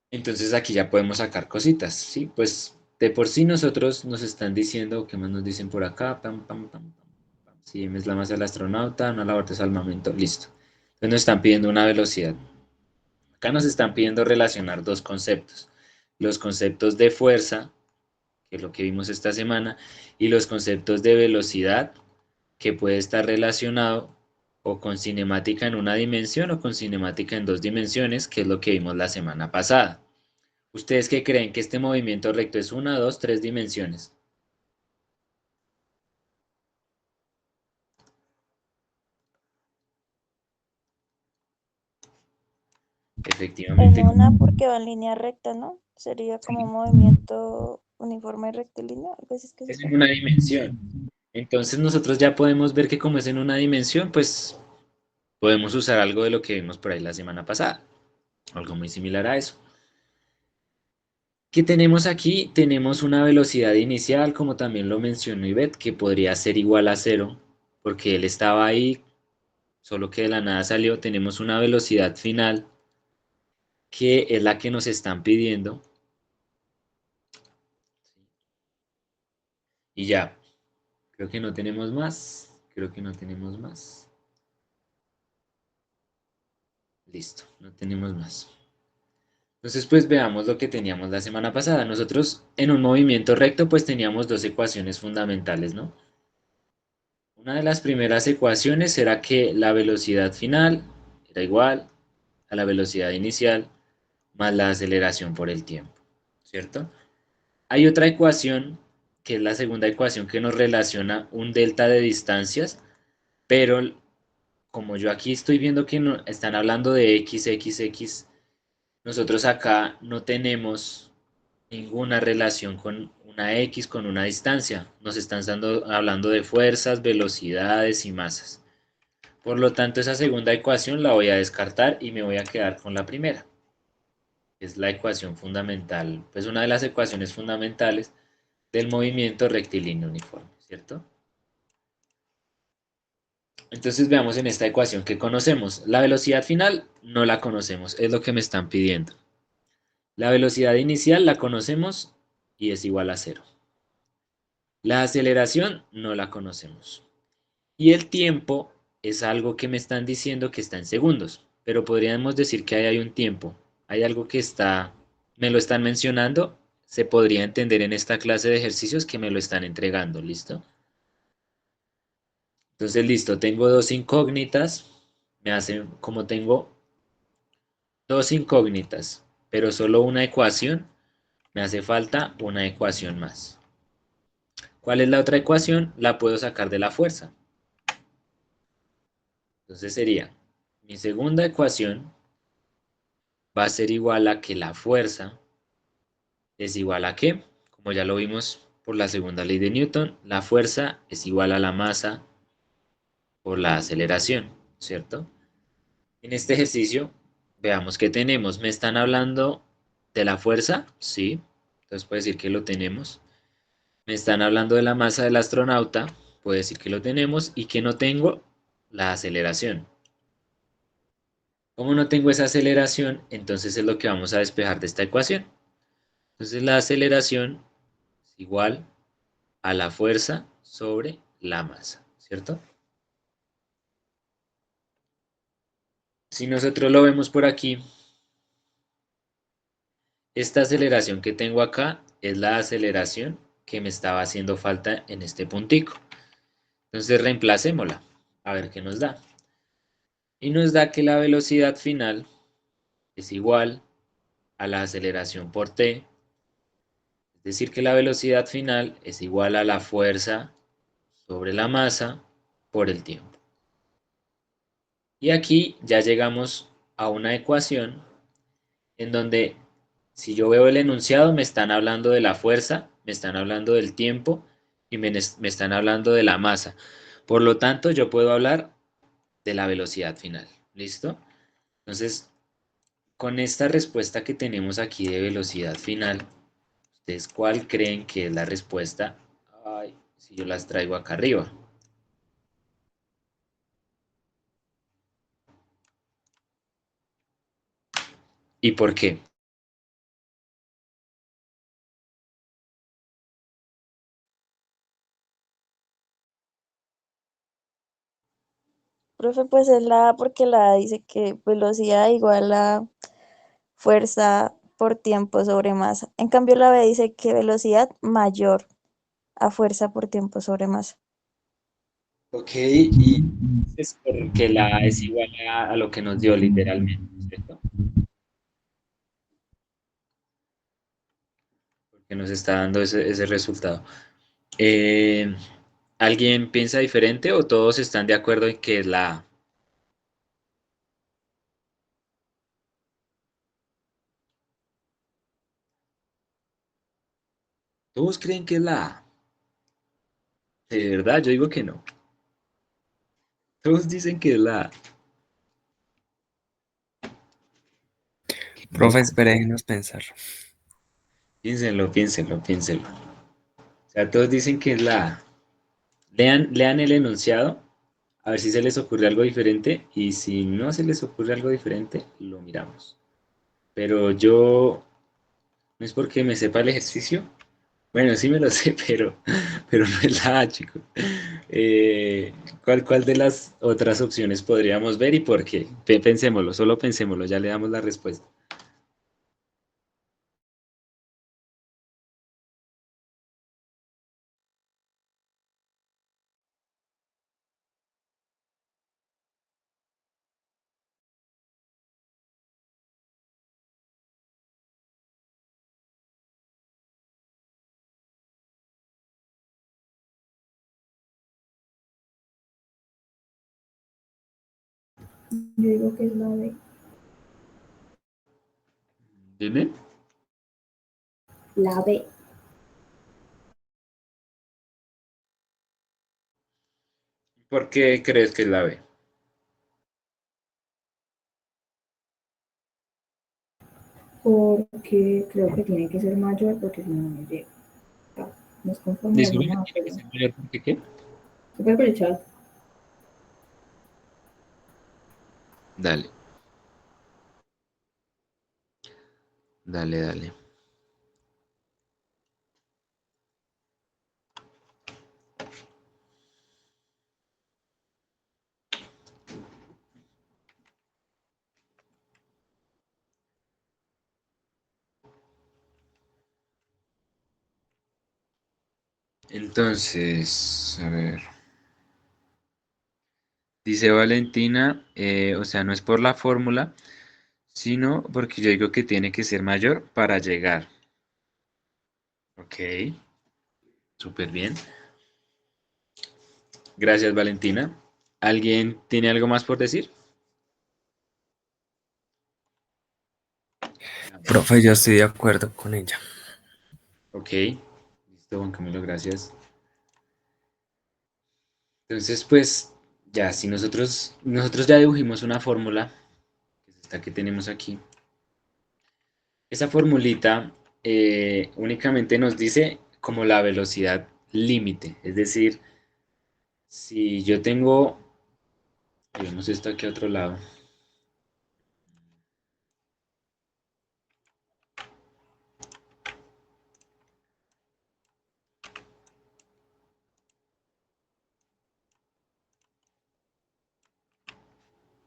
Entonces aquí ya podemos sacar cositas, ¿sí? Pues de por sí nosotros nos están diciendo, ¿qué más nos dicen por acá? Pam, pam, pam, pam, pam. Si M es la masa del astronauta, una labor de salvamento, listo. Entonces nos están pidiendo una velocidad. Acá nos están pidiendo relacionar dos conceptos. Los conceptos de fuerza, que es lo que vimos esta semana, y los conceptos de velocidad, que puede estar relacionado o con cinemática en una dimensión o con cinemática en dos dimensiones, que es lo que vimos la semana pasada. ¿Ustedes qué creen? ¿Que este movimiento recto es una, dos, tres dimensiones? En Efectivamente, una porque va en línea recta, ¿no? Sería como un movimiento uniforme y rectilíneo, algo así es que se es en llama. una dimensión. Entonces nosotros ya podemos ver que como es en una dimensión, pues podemos usar algo de lo que vimos por ahí la semana pasada. Algo muy similar a eso. ¿Qué tenemos aquí? Tenemos una velocidad inicial, como también lo mencionó Ivette, que podría ser igual a cero, porque él estaba ahí, solo que de la nada salió. Tenemos una velocidad final, que es la que nos están pidiendo. Y ya, creo que no tenemos más. Creo que no tenemos más. Listo, no tenemos más. Entonces, pues veamos lo que teníamos la semana pasada. Nosotros en un movimiento recto, pues teníamos dos ecuaciones fundamentales, ¿no? Una de las primeras ecuaciones era que la velocidad final era igual a la velocidad inicial más la aceleración por el tiempo, ¿cierto? Hay otra ecuación, que es la segunda ecuación que nos relaciona un delta de distancias, pero como yo aquí estoy viendo que están hablando de x, nosotros acá no tenemos ninguna relación con una x con una distancia. Nos están hablando de fuerzas, velocidades y masas. Por lo tanto, esa segunda ecuación la voy a descartar y me voy a quedar con la primera. Es la ecuación fundamental, pues una de las ecuaciones fundamentales del movimiento rectilíneo uniforme, ¿cierto? Entonces veamos en esta ecuación que conocemos. La velocidad final no la conocemos, es lo que me están pidiendo. La velocidad inicial la conocemos y es igual a cero. La aceleración no la conocemos. Y el tiempo es algo que me están diciendo que está en segundos, pero podríamos decir que ahí hay un tiempo, hay algo que está, me lo están mencionando, se podría entender en esta clase de ejercicios que me lo están entregando, ¿listo? Entonces, listo, tengo dos incógnitas, me hacen, como tengo dos incógnitas, pero solo una ecuación, me hace falta una ecuación más. ¿Cuál es la otra ecuación? La puedo sacar de la fuerza. Entonces sería, mi segunda ecuación va a ser igual a que la fuerza es igual a qué, como ya lo vimos por la segunda ley de Newton, la fuerza es igual a la masa por la aceleración, ¿cierto? En este ejercicio, veamos qué tenemos. ¿Me están hablando de la fuerza? Sí, entonces puede decir que lo tenemos. ¿Me están hablando de la masa del astronauta? Puede decir que lo tenemos y que no tengo la aceleración. Como no tengo esa aceleración, entonces es lo que vamos a despejar de esta ecuación. Entonces la aceleración es igual a la fuerza sobre la masa, ¿cierto? Si nosotros lo vemos por aquí, esta aceleración que tengo acá es la aceleración que me estaba haciendo falta en este puntico. Entonces reemplacémosla, a ver qué nos da. Y nos da que la velocidad final es igual a la aceleración por t, es decir, que la velocidad final es igual a la fuerza sobre la masa por el tiempo. Y aquí ya llegamos a una ecuación en donde si yo veo el enunciado me están hablando de la fuerza, me están hablando del tiempo y me están hablando de la masa. Por lo tanto, yo puedo hablar de la velocidad final. ¿Listo? Entonces, con esta respuesta que tenemos aquí de velocidad final, ¿ustedes cuál creen que es la respuesta? Ay, si yo las traigo acá arriba. ¿Y por qué? Profe, pues es la A porque la A dice que velocidad igual a fuerza por tiempo sobre masa. En cambio, la B dice que velocidad mayor a fuerza por tiempo sobre masa. Ok, y es porque la A es igual a lo que nos dio literalmente, ¿cierto? Porque nos está dando ese resultado. Eh, ¿Alguien piensa diferente o todos están de acuerdo en que es la A? ¿Todos creen que es la A? De verdad, yo digo que no. Todos dicen que es la A. Qué Profe, loco. espere, déjenos pensar. Piénsenlo, piénsenlo, piénsenlo. O sea, todos dicen que es la A. Lean el enunciado, a ver si se les ocurre algo diferente y si no se les ocurre algo diferente, lo miramos. Pero yo, no es porque me sepa el ejercicio, bueno, sí me lo sé, pero no es la A, chicos. Eh, ¿cuál de las otras opciones podríamos ver y por qué? Pensémoslo, solo pensémoslo, ya le damos la respuesta. Yo digo que es la B. ¿Dime? La B. ¿Por qué crees que es la B? Porque creo que tiene que ser mayor porque si no, no llega. Nos conforme a la Disculpe, nada, ¿tiene que pero ser mayor porque qué? se puede aprovechar. Dale, dale, dale. Entonces, a ver. Dice Valentina, o sea, no es por la fórmula, sino porque yo digo que tiene que ser mayor para llegar. Ok, súper bien. Gracias, Valentina. ¿Alguien tiene algo más por decir? Profe, yo estoy de acuerdo con ella. Ok, listo, Juan Camilo, gracias. Entonces, pues, ya, si nosotros ya dibujimos una fórmula, que es esta que tenemos aquí. Esa formulita únicamente nos dice como la velocidad límite, es decir, si yo tengo, digamos esto aquí a otro lado,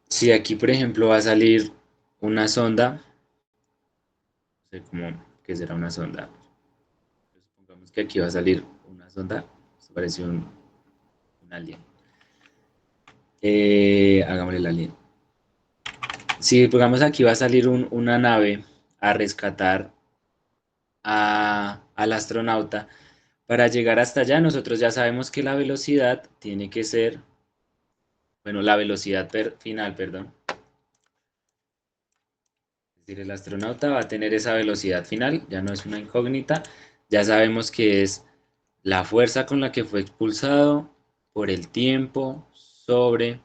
si aquí por ejemplo va a salir una sonda, no sé cómo, ¿qué será una sonda? Supongamos que aquí va a salir una sonda, esto parece un alien. Hagámosle el alien. Si pongamos aquí va a salir una nave a rescatar al astronauta, para llegar hasta allá nosotros ya sabemos que la velocidad tiene que ser, bueno, la velocidad final, perdón. Es decir, el astronauta va a tener esa velocidad final, ya no es una incógnita, ya sabemos que es la fuerza con la que fue expulsado por el tiempo ¿sobre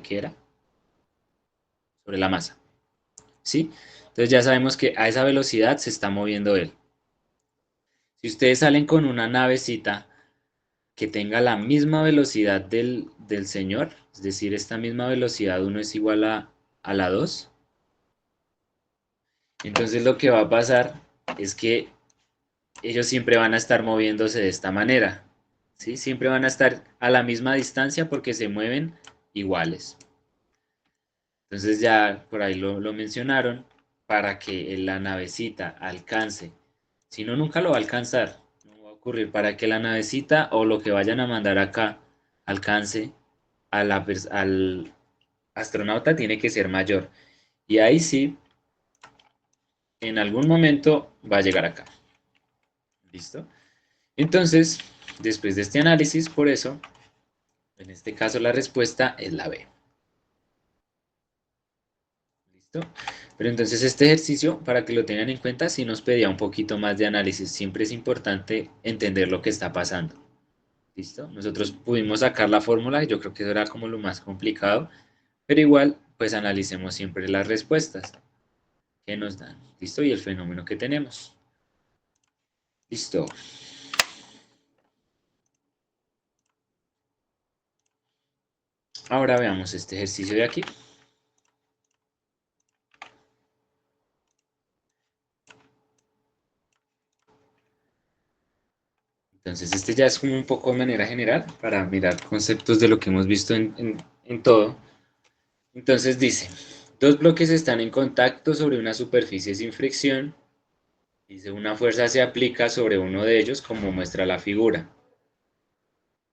qué era? Sobre la masa, ¿sí? Entonces ya sabemos que a esa velocidad se está moviendo él. Si ustedes salen con una navecita que tenga la misma velocidad del señor, es decir, esta misma velocidad uno es igual a la 2, entonces lo que va a pasar es que ellos siempre van a estar moviéndose de esta manera, ¿sí? Siempre van a estar a la misma distancia porque se mueven iguales. Entonces ya por ahí lo mencionaron, para que la navecita alcance, si no, nunca lo va a alcanzar, no va a ocurrir, para que la navecita o lo que vayan a mandar acá alcance al astronauta tiene que ser mayor. Y ahí sí, en algún momento va a llegar acá. ¿Listo? Entonces, después de este análisis, por eso, en este caso la respuesta es la B. ¿Listo? Pero entonces este ejercicio, para que lo tengan en cuenta, sí nos pedía un poquito más de análisis. Siempre es importante entender lo que está pasando. ¿Listo? Nosotros pudimos sacar la fórmula y yo creo que eso era como lo más complicado, pero igual, pues analicemos siempre las respuestas que nos dan. ¿Listo? Y el fenómeno que tenemos. Listo. Ahora veamos este ejercicio de aquí. Entonces, este ya es como un poco de manera general para mirar conceptos de lo que hemos visto en todo. Entonces dice, dos bloques están en contacto sobre una superficie sin fricción. Dice, una fuerza se aplica sobre uno de ellos como muestra la figura.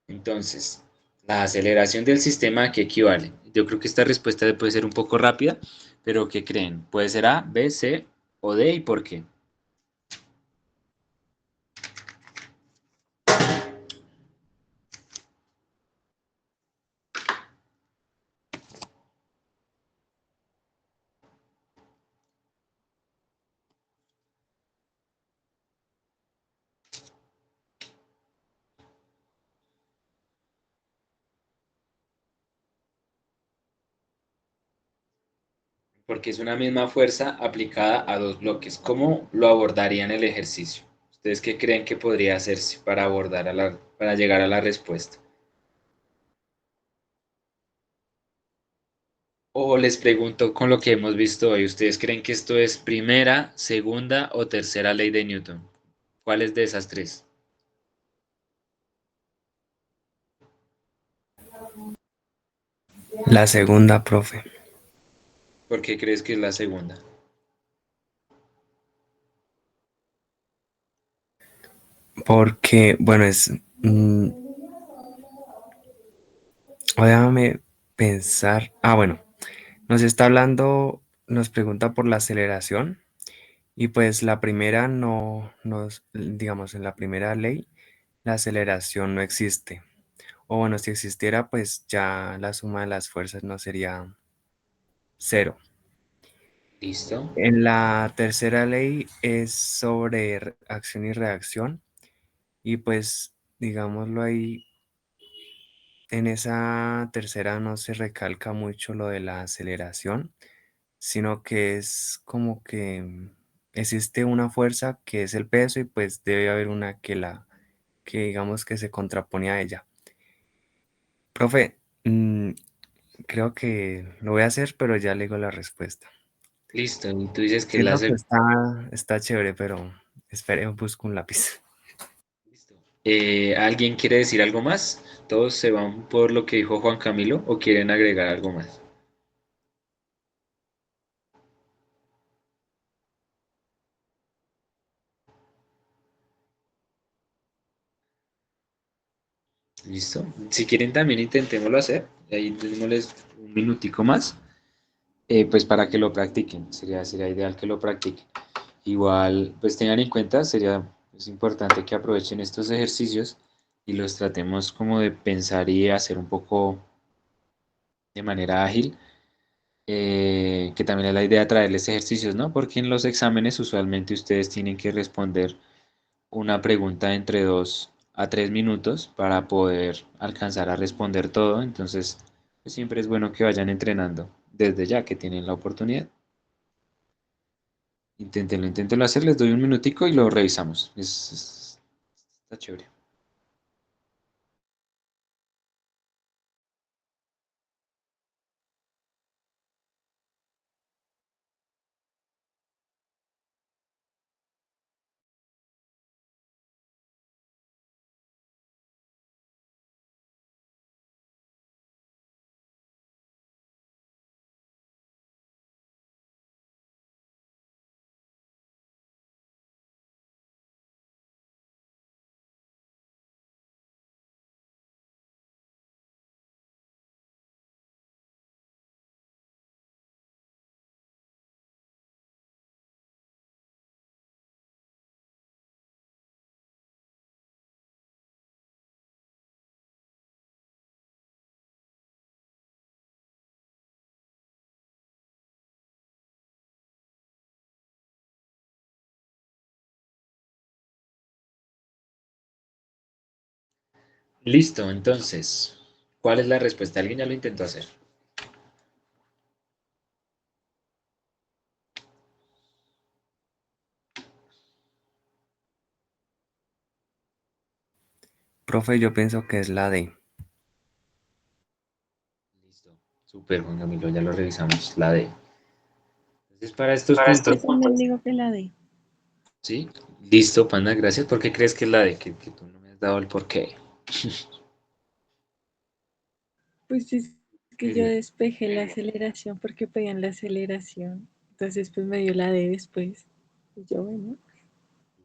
Entonces, la aceleración del sistema ¿a qué equivale? Yo creo que esta respuesta puede ser un poco rápida, pero ¿qué creen? Puede ser A, B, C o D, ¿y por qué? Porque es una misma fuerza aplicada a dos bloques. ¿Cómo lo abordarían el ejercicio? ¿Ustedes qué creen que podría hacerse para para llegar a la respuesta? O les pregunto con lo que hemos visto hoy, ¿ustedes creen que esto es primera, segunda o tercera ley de Newton? ¿Cuál es de esas tres? La segunda, profe. ¿Por qué crees que es la segunda? Porque, bueno, déjame pensar. Ah, bueno, nos está hablando, nos pregunta por la aceleración. Y pues la primera digamos, en la primera ley, la aceleración no existe. O bueno, si existiera, pues ya la suma de las fuerzas no sería cero. ¿Listo? En la tercera ley es sobre acción y reacción. Y pues, digámoslo ahí, en esa tercera no se recalca mucho lo de la aceleración, sino que es como que existe una fuerza que es el peso y pues debe haber una que digamos que se contrapone a ella. Profe, creo que lo voy a hacer, pero ya le digo la respuesta. Listo, y tú dices que es la Siento que segunda. está chévere, pero espere, busco un lápiz. Listo. ¿Alguien quiere decir algo más? ¿Todos se van por lo que dijo Juan Camilo o quieren agregar algo más? ¿Listo? Si quieren también intentémoslo hacer. Ahí démosles un minutico más, pues para que lo practiquen. Sería ideal que lo practiquen. Igual, pues tengan en cuenta, es importante que aprovechen estos ejercicios y los tratemos como de pensar y hacer un poco de manera ágil, que también es la idea de traerles ejercicios, ¿no? Porque en los exámenes usualmente ustedes tienen que responder una pregunta entre 2 a 3 minutos para poder alcanzar a responder todo. Entonces, pues siempre es bueno que vayan entrenando desde ya que tienen la oportunidad. Inténtenlo hacer, les doy un minutico y lo revisamos. Está chévere. Listo, entonces, ¿cuál es la respuesta? ¿Alguien ya lo intentó hacer? Profe, yo pienso que es la D. Listo, súper, Juan Camilo, ya lo revisamos, la D. Entonces, para estos Yo puntos, también digo que la D. ¿sí? Listo, Panda, gracias. ¿Por qué crees que es la D? Que tú no me has dado el porqué. Pues es que yo Quería. despejé la aceleración porque pegué en la aceleración. Entonces pues me dio la D después. Y yo, bueno.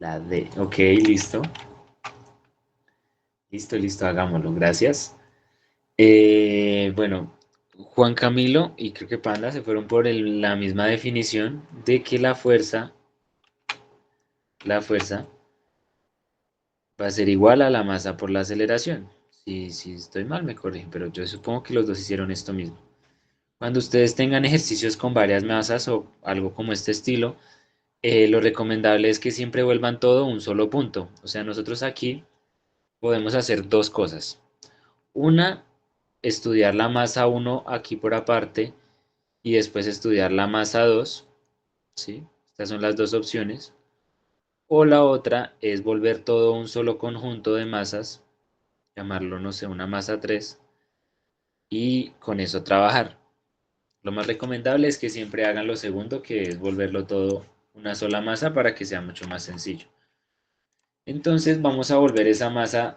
La D, ok, listo. Listo, listo, hagámoslo, gracias. Bueno, Juan Camilo y creo que Panda se fueron por la misma definición de que la fuerza va a ser igual a la masa por la aceleración. Si estoy mal, me corrigen, pero yo supongo que los dos hicieron esto mismo. Cuando ustedes tengan ejercicios con varias masas o algo como este estilo, lo recomendable es que siempre vuelvan todo a un solo punto. O sea, nosotros aquí podemos hacer dos cosas. Una, estudiar la masa uno aquí por aparte y después estudiar la masa 2, ¿sí? Estas son las dos opciones. O la otra es volver todo un solo conjunto de masas, llamarlo, no sé, una masa 3 y con eso trabajar. Lo más recomendable es que siempre hagan lo segundo, que es volverlo todo una sola masa para que sea mucho más sencillo. Entonces vamos a volver esa masa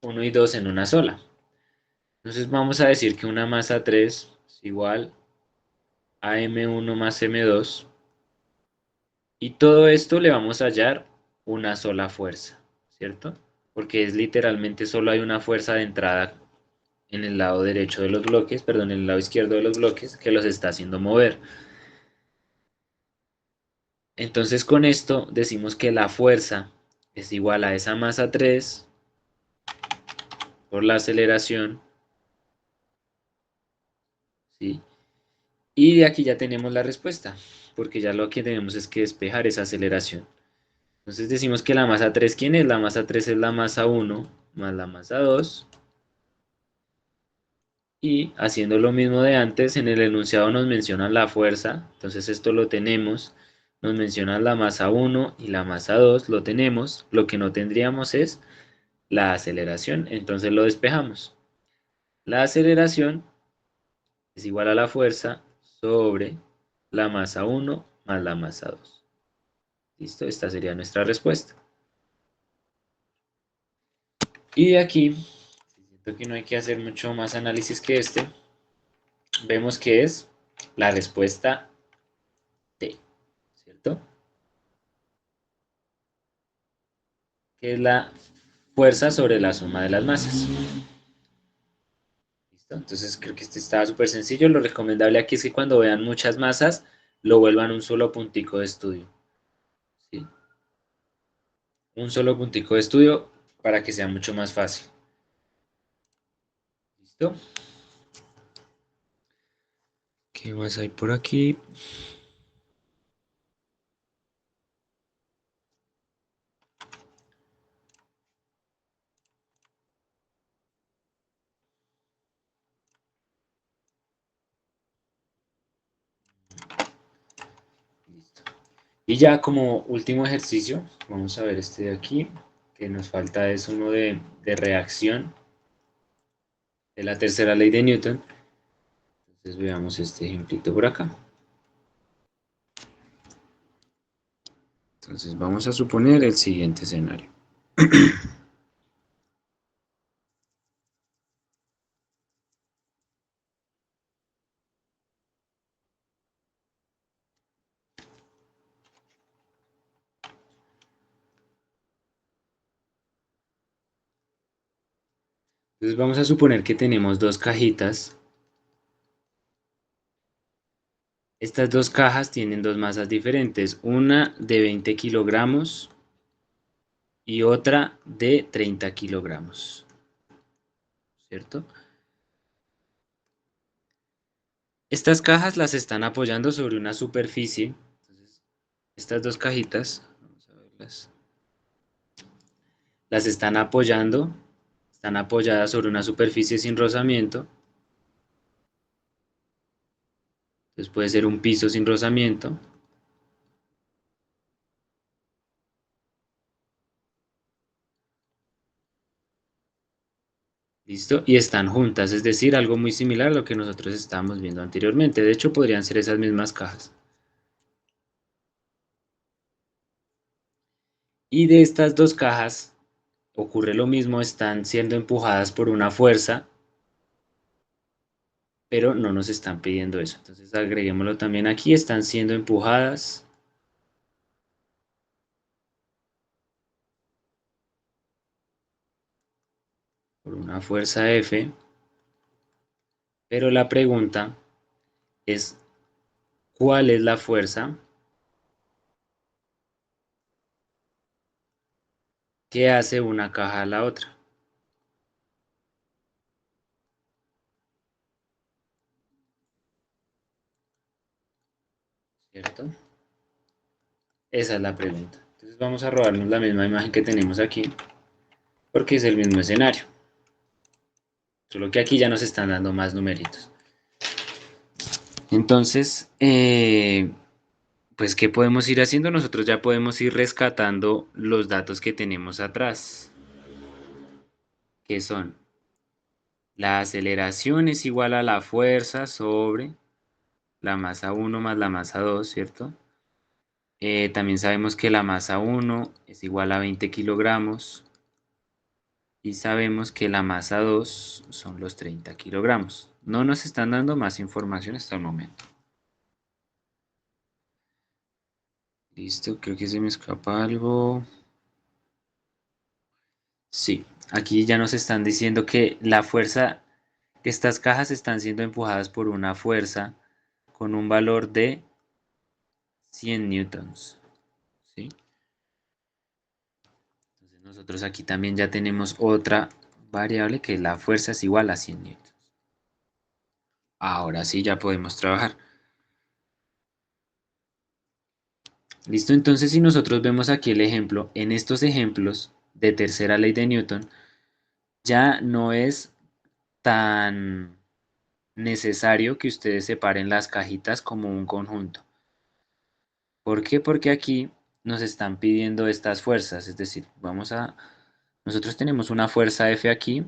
uno y 2 en una sola. Entonces vamos a decir que una masa 3 es igual a M1 más M2 y todo esto le vamos a hallar una sola fuerza, ¿cierto? Porque es literalmente solo hay una fuerza de entrada en el lado derecho de los bloques, perdón, en el lado izquierdo de los bloques que los está haciendo mover. Entonces con esto decimos que la fuerza es igual a esa masa 3 por la aceleración, ¿sí? Y de aquí ya tenemos la respuesta, porque ya lo que tenemos es que despejar esa aceleración. Entonces decimos que la masa 3, ¿quién es? La masa 3 es la masa 1 más la masa 2. Y haciendo lo mismo de antes, en el enunciado nos mencionan la fuerza, entonces esto lo tenemos. Nos mencionan la masa 1 y la masa 2, lo tenemos. Lo que no tendríamos es la aceleración, entonces lo despejamos. La aceleración es igual a la fuerza sobre la masa 1 más la masa 2. ¿Listo? Esta sería nuestra respuesta. Y de aquí, siento que no hay que hacer mucho más análisis que este, vemos que es la respuesta T, ¿cierto? Que es la fuerza sobre la suma de las masas. ¿Listo? Entonces creo que este está súper sencillo. Lo recomendable aquí es que cuando vean muchas masas, lo vuelvan un solo puntico de estudio. ¿Sí? Un solo puntico de estudio para que sea mucho más fácil. ¿Listo? ¿Qué más hay por aquí? Listo. Y ya como último ejercicio, vamos a ver este de aquí, que nos falta es uno de reacción de la tercera ley de Newton. Entonces veamos este ejemplito por acá. Entonces vamos a suponer el siguiente escenario. Entonces vamos a suponer que tenemos dos cajitas. Estas dos cajas tienen dos masas diferentes, una de 20 kilogramos y otra de 30 kilogramos, ¿cierto? Estas cajas las están apoyando sobre una superficie. Entonces, estas dos cajitas, vamos a verlas, las están apoyando, están apoyadas sobre una superficie sin rozamiento. Entonces puede ser un piso sin rozamiento. ¿Listo? Y están juntas, es decir, algo muy similar a lo que nosotros estábamos viendo anteriormente. De hecho, podrían ser esas mismas cajas. Y de estas dos cajas ocurre lo mismo, están siendo empujadas por una fuerza, pero no nos están pidiendo eso. Entonces agreguémoslo también aquí, están siendo empujadas por una fuerza F, pero la pregunta es, ¿cuál es la fuerza que hace una caja a la otra? ¿Cierto? Esa es la pregunta. Entonces vamos a robarnos la misma imagen que tenemos aquí, porque es el mismo escenario. Solo que aquí ya nos están dando más numeritos. Entonces, pues, ¿qué podemos ir haciendo? Nosotros ya podemos ir rescatando los datos que tenemos atrás, que son la aceleración es igual a la fuerza sobre la masa 1 más la masa 2, ¿cierto? También sabemos que la masa 1 es igual a 20 kilogramos y sabemos que la masa 2 son los 30 kilogramos. No nos están dando más información hasta el momento. Listo, creo que se me escapa algo. Sí, aquí ya nos están diciendo que la fuerza, que estas cajas están siendo empujadas por una fuerza con un valor de 100 newtons. ¿Sí? Entonces nosotros aquí también ya tenemos otra variable que la fuerza es igual a 100 newtons. Ahora sí ya podemos trabajar. Listo, entonces si nosotros vemos aquí el ejemplo, en estos ejemplos de tercera ley de Newton, ya no es tan necesario que ustedes separen las cajitas como un conjunto. ¿Por qué? Porque aquí nos están pidiendo estas fuerzas, es decir, nosotros tenemos una fuerza F aquí.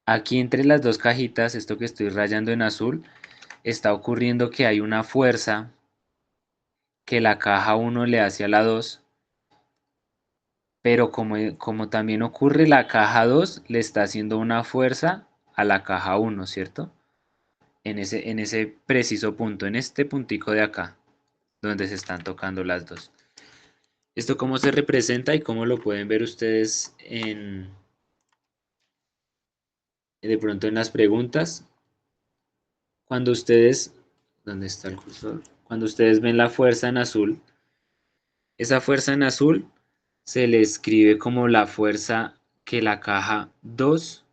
Aquí entre las dos cajitas, esto que estoy rayando en azul, está ocurriendo que hay una fuerza que la caja 1 le hace a la 2, pero como también ocurre, la caja 2 le está haciendo una fuerza a la caja 1, ¿cierto? En ese preciso punto, en este puntico de acá, donde se están tocando las dos. ¿Esto cómo se representa y cómo lo pueden ver ustedes de pronto en las preguntas? Cuando ustedes, ¿dónde está el cursor? Cuando ustedes ven la fuerza en azul, esa fuerza en azul se le escribe como la fuerza que la caja 2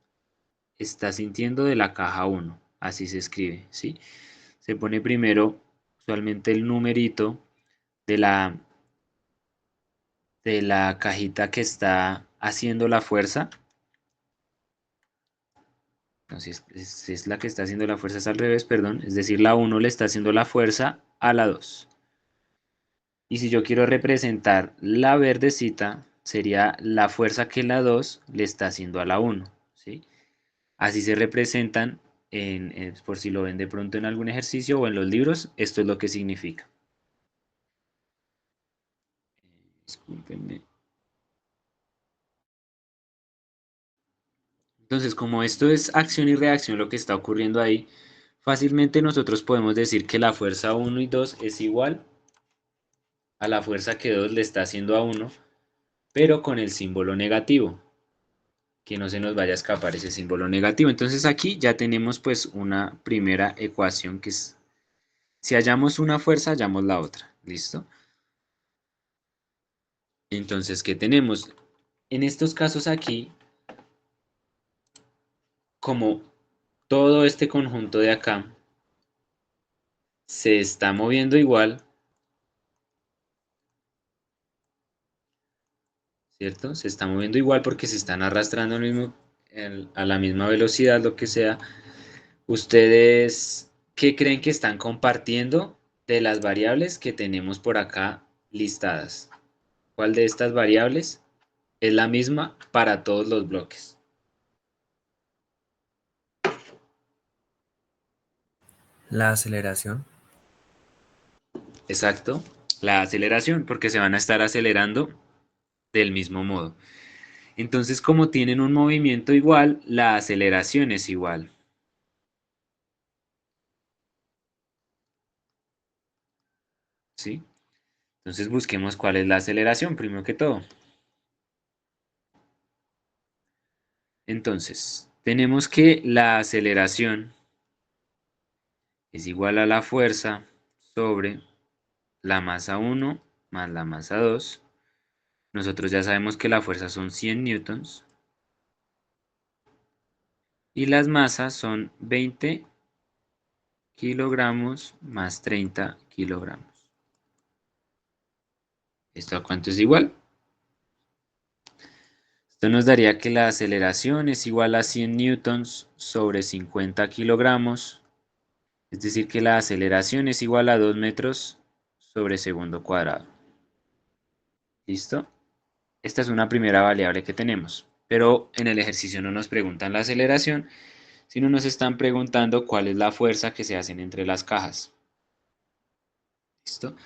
está sintiendo de la caja 1. Así se escribe, ¿sí? Se pone primero usualmente el numerito de la cajita que está haciendo la fuerza. No, si es la que está haciendo la fuerza es al revés, perdón. Es decir, la 1 le está haciendo la fuerza a la 2. Y si yo quiero representar la verdecita, sería la fuerza que la 2 le está haciendo a la 1, ¿sí? Así se representan, por si lo ven de pronto en algún ejercicio o en los libros, esto es lo que significa. Discúlpenme. Entonces, como esto es acción y reacción lo que está ocurriendo ahí, fácilmente nosotros podemos decir que la fuerza 1 y 2 es igual a la fuerza que 2 le está haciendo a 1, pero con el símbolo negativo. Que no se nos vaya a escapar ese símbolo negativo. Entonces aquí ya tenemos pues una primera ecuación que es, si hallamos una fuerza, hallamos la otra. ¿Listo? Entonces, ¿qué tenemos? En estos casos aquí, como todo este conjunto de acá se está moviendo igual, ¿cierto? Se está moviendo igual porque se están arrastrando a la misma velocidad, lo que sea. ¿Ustedes qué creen que están compartiendo de las variables que tenemos por acá listadas? ¿Cuál de estas variables es la misma para todos los bloques? La aceleración. Exacto, la aceleración, porque se van a estar acelerando del mismo modo. Entonces, como tienen un movimiento igual, la aceleración es igual. ¿Sí? Entonces busquemos cuál es la aceleración, primero que todo. Entonces, tenemos que la aceleración es igual a la fuerza sobre la masa 1 más la masa 2. Nosotros ya sabemos que la fuerza son 100 newtons y las masas son 20 kilogramos más 30 kilogramos. ¿Esto a cuánto es igual? Esto nos daría que la aceleración es igual a 100 newtons sobre 50 kilogramos, es decir que la aceleración es igual a 2 metros sobre segundo cuadrado. ¿Listo? Esta es una primera variable que tenemos, pero en el ejercicio no nos preguntan la aceleración, sino nos están preguntando cuál es la fuerza que se hacen entre las cajas. ¿Listo?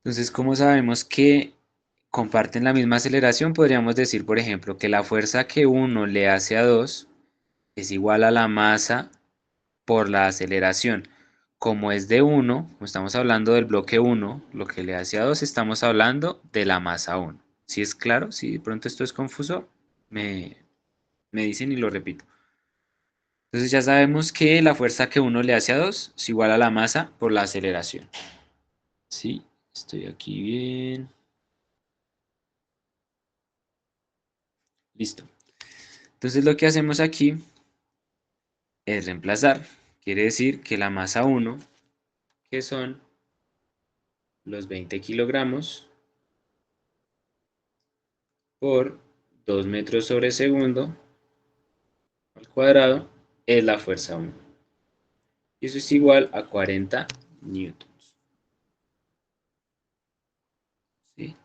Entonces, como sabemos que comparten la misma aceleración, podríamos decir, por ejemplo, que la fuerza que uno le hace a 2 es igual a la masa por la aceleración. Como es de 1, como estamos hablando del bloque 1, lo que le hace a 2, estamos hablando de la masa 1. ¿Sí es claro? Si de pronto esto es confuso, me, me dicen y lo repito. Entonces ya sabemos que la fuerza que uno le hace a 2 es igual a la masa por la aceleración. Sí, estoy aquí bien. Listo. Entonces lo que hacemos aquí es reemplazar. Quiere decir que la masa 1, que son los 20 kilogramos, por 2 metros sobre segundo al cuadrado, es la fuerza 1. Y eso es igual a 40 newtons. ¿Sí?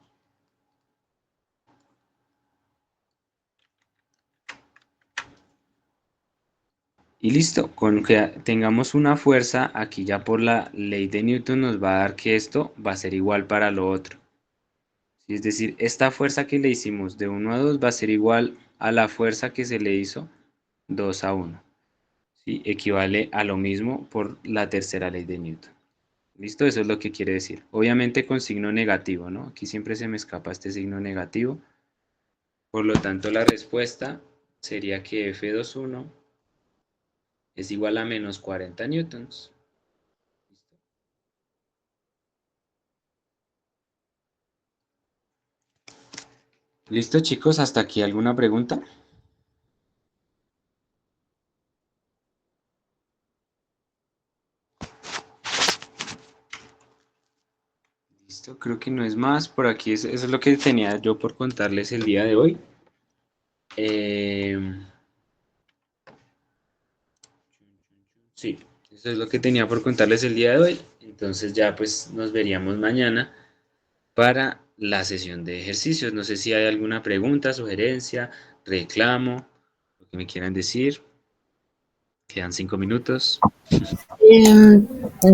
Y listo, con que tengamos una fuerza, aquí ya por la ley de Newton nos va a dar que esto va a ser igual para lo otro. ¿Sí? Es decir, esta fuerza que le hicimos de 1 a 2 va a ser igual a la fuerza que se le hizo 2 a 1. ¿Sí? Equivale a lo mismo por la tercera ley de Newton. ¿Listo? Eso es lo que quiere decir. Obviamente con signo negativo, ¿no? Aquí siempre se me escapa este signo negativo. Por lo tanto, la respuesta sería que F21 es igual a menos 40 newtons. ¿Listo, chicos? ¿Hasta aquí alguna pregunta? Listo, creo que no es más. Por aquí eso es lo que tenía yo por contarles el día de hoy. Sí, eso es lo que tenía por contarles el día de hoy. Entonces ya pues nos veríamos mañana para la sesión de ejercicios. No sé si hay alguna pregunta, sugerencia, reclamo, lo que me quieran decir. Quedan 5 minutos.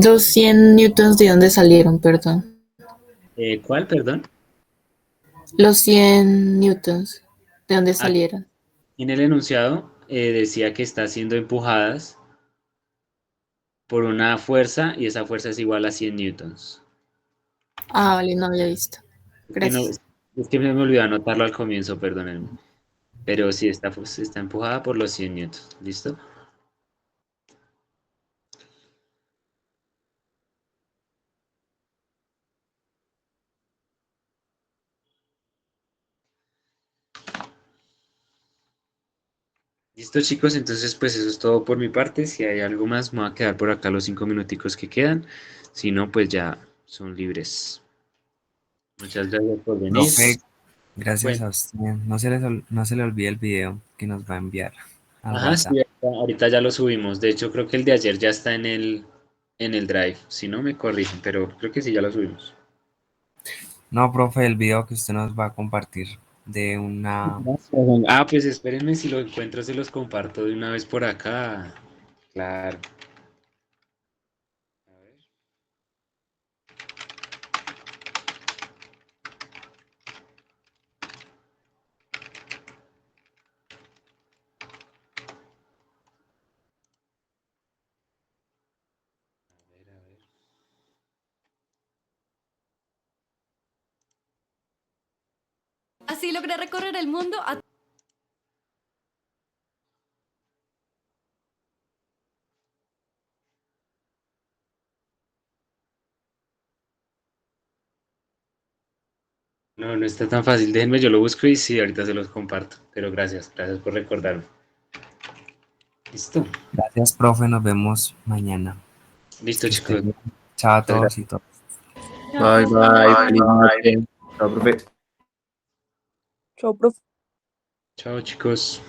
Los 100 newtons, ¿de dónde salieron? Perdón. ¿Cuál, perdón? Los 100 newtons, ¿de dónde Aquí salieron? en el enunciado decía que está siendo empujadas por una fuerza y esa fuerza es igual a 100 newtons. Ah, vale, no había visto. Es que, no, Gracias. es que me olvidó anotarlo al comienzo, perdónenme. Pero sí, está empujada por los 100 newtons. ¿Listo? Listo, chicos, entonces pues eso es todo por mi parte. Si hay algo más, me voy a quedar por acá los 5 minuticos que quedan. Si no, pues ya son libres. Muchas gracias por venir. Profe, Gracias Bueno, a usted. No se le olvide el video que nos va a enviar al ajá, sí, WhatsApp. ahorita ya lo subimos. De hecho, creo que el de ayer ya está en el Drive. Si no, me corrigen, pero creo que sí, ya lo subimos. No, profe, el video que usted nos va a compartir de una... Ah, pues espérenme, si lo encuentro, se los comparto de una vez por acá. Claro. A ver. A ver. Así logré recorrer el mundo a... No, no está tan fácil. Déjenme, yo lo busco y sí, ahorita se los comparto. Pero gracias, gracias por recordarme. Listo. Gracias, profe, nos vemos mañana. Listo, Que esté chicos. bien. Chao a Muchas todos gracias. y todas. Chao, Bye, bye, profe. feliz noche. Chao, profe. Chao, profe. Chao, chicos.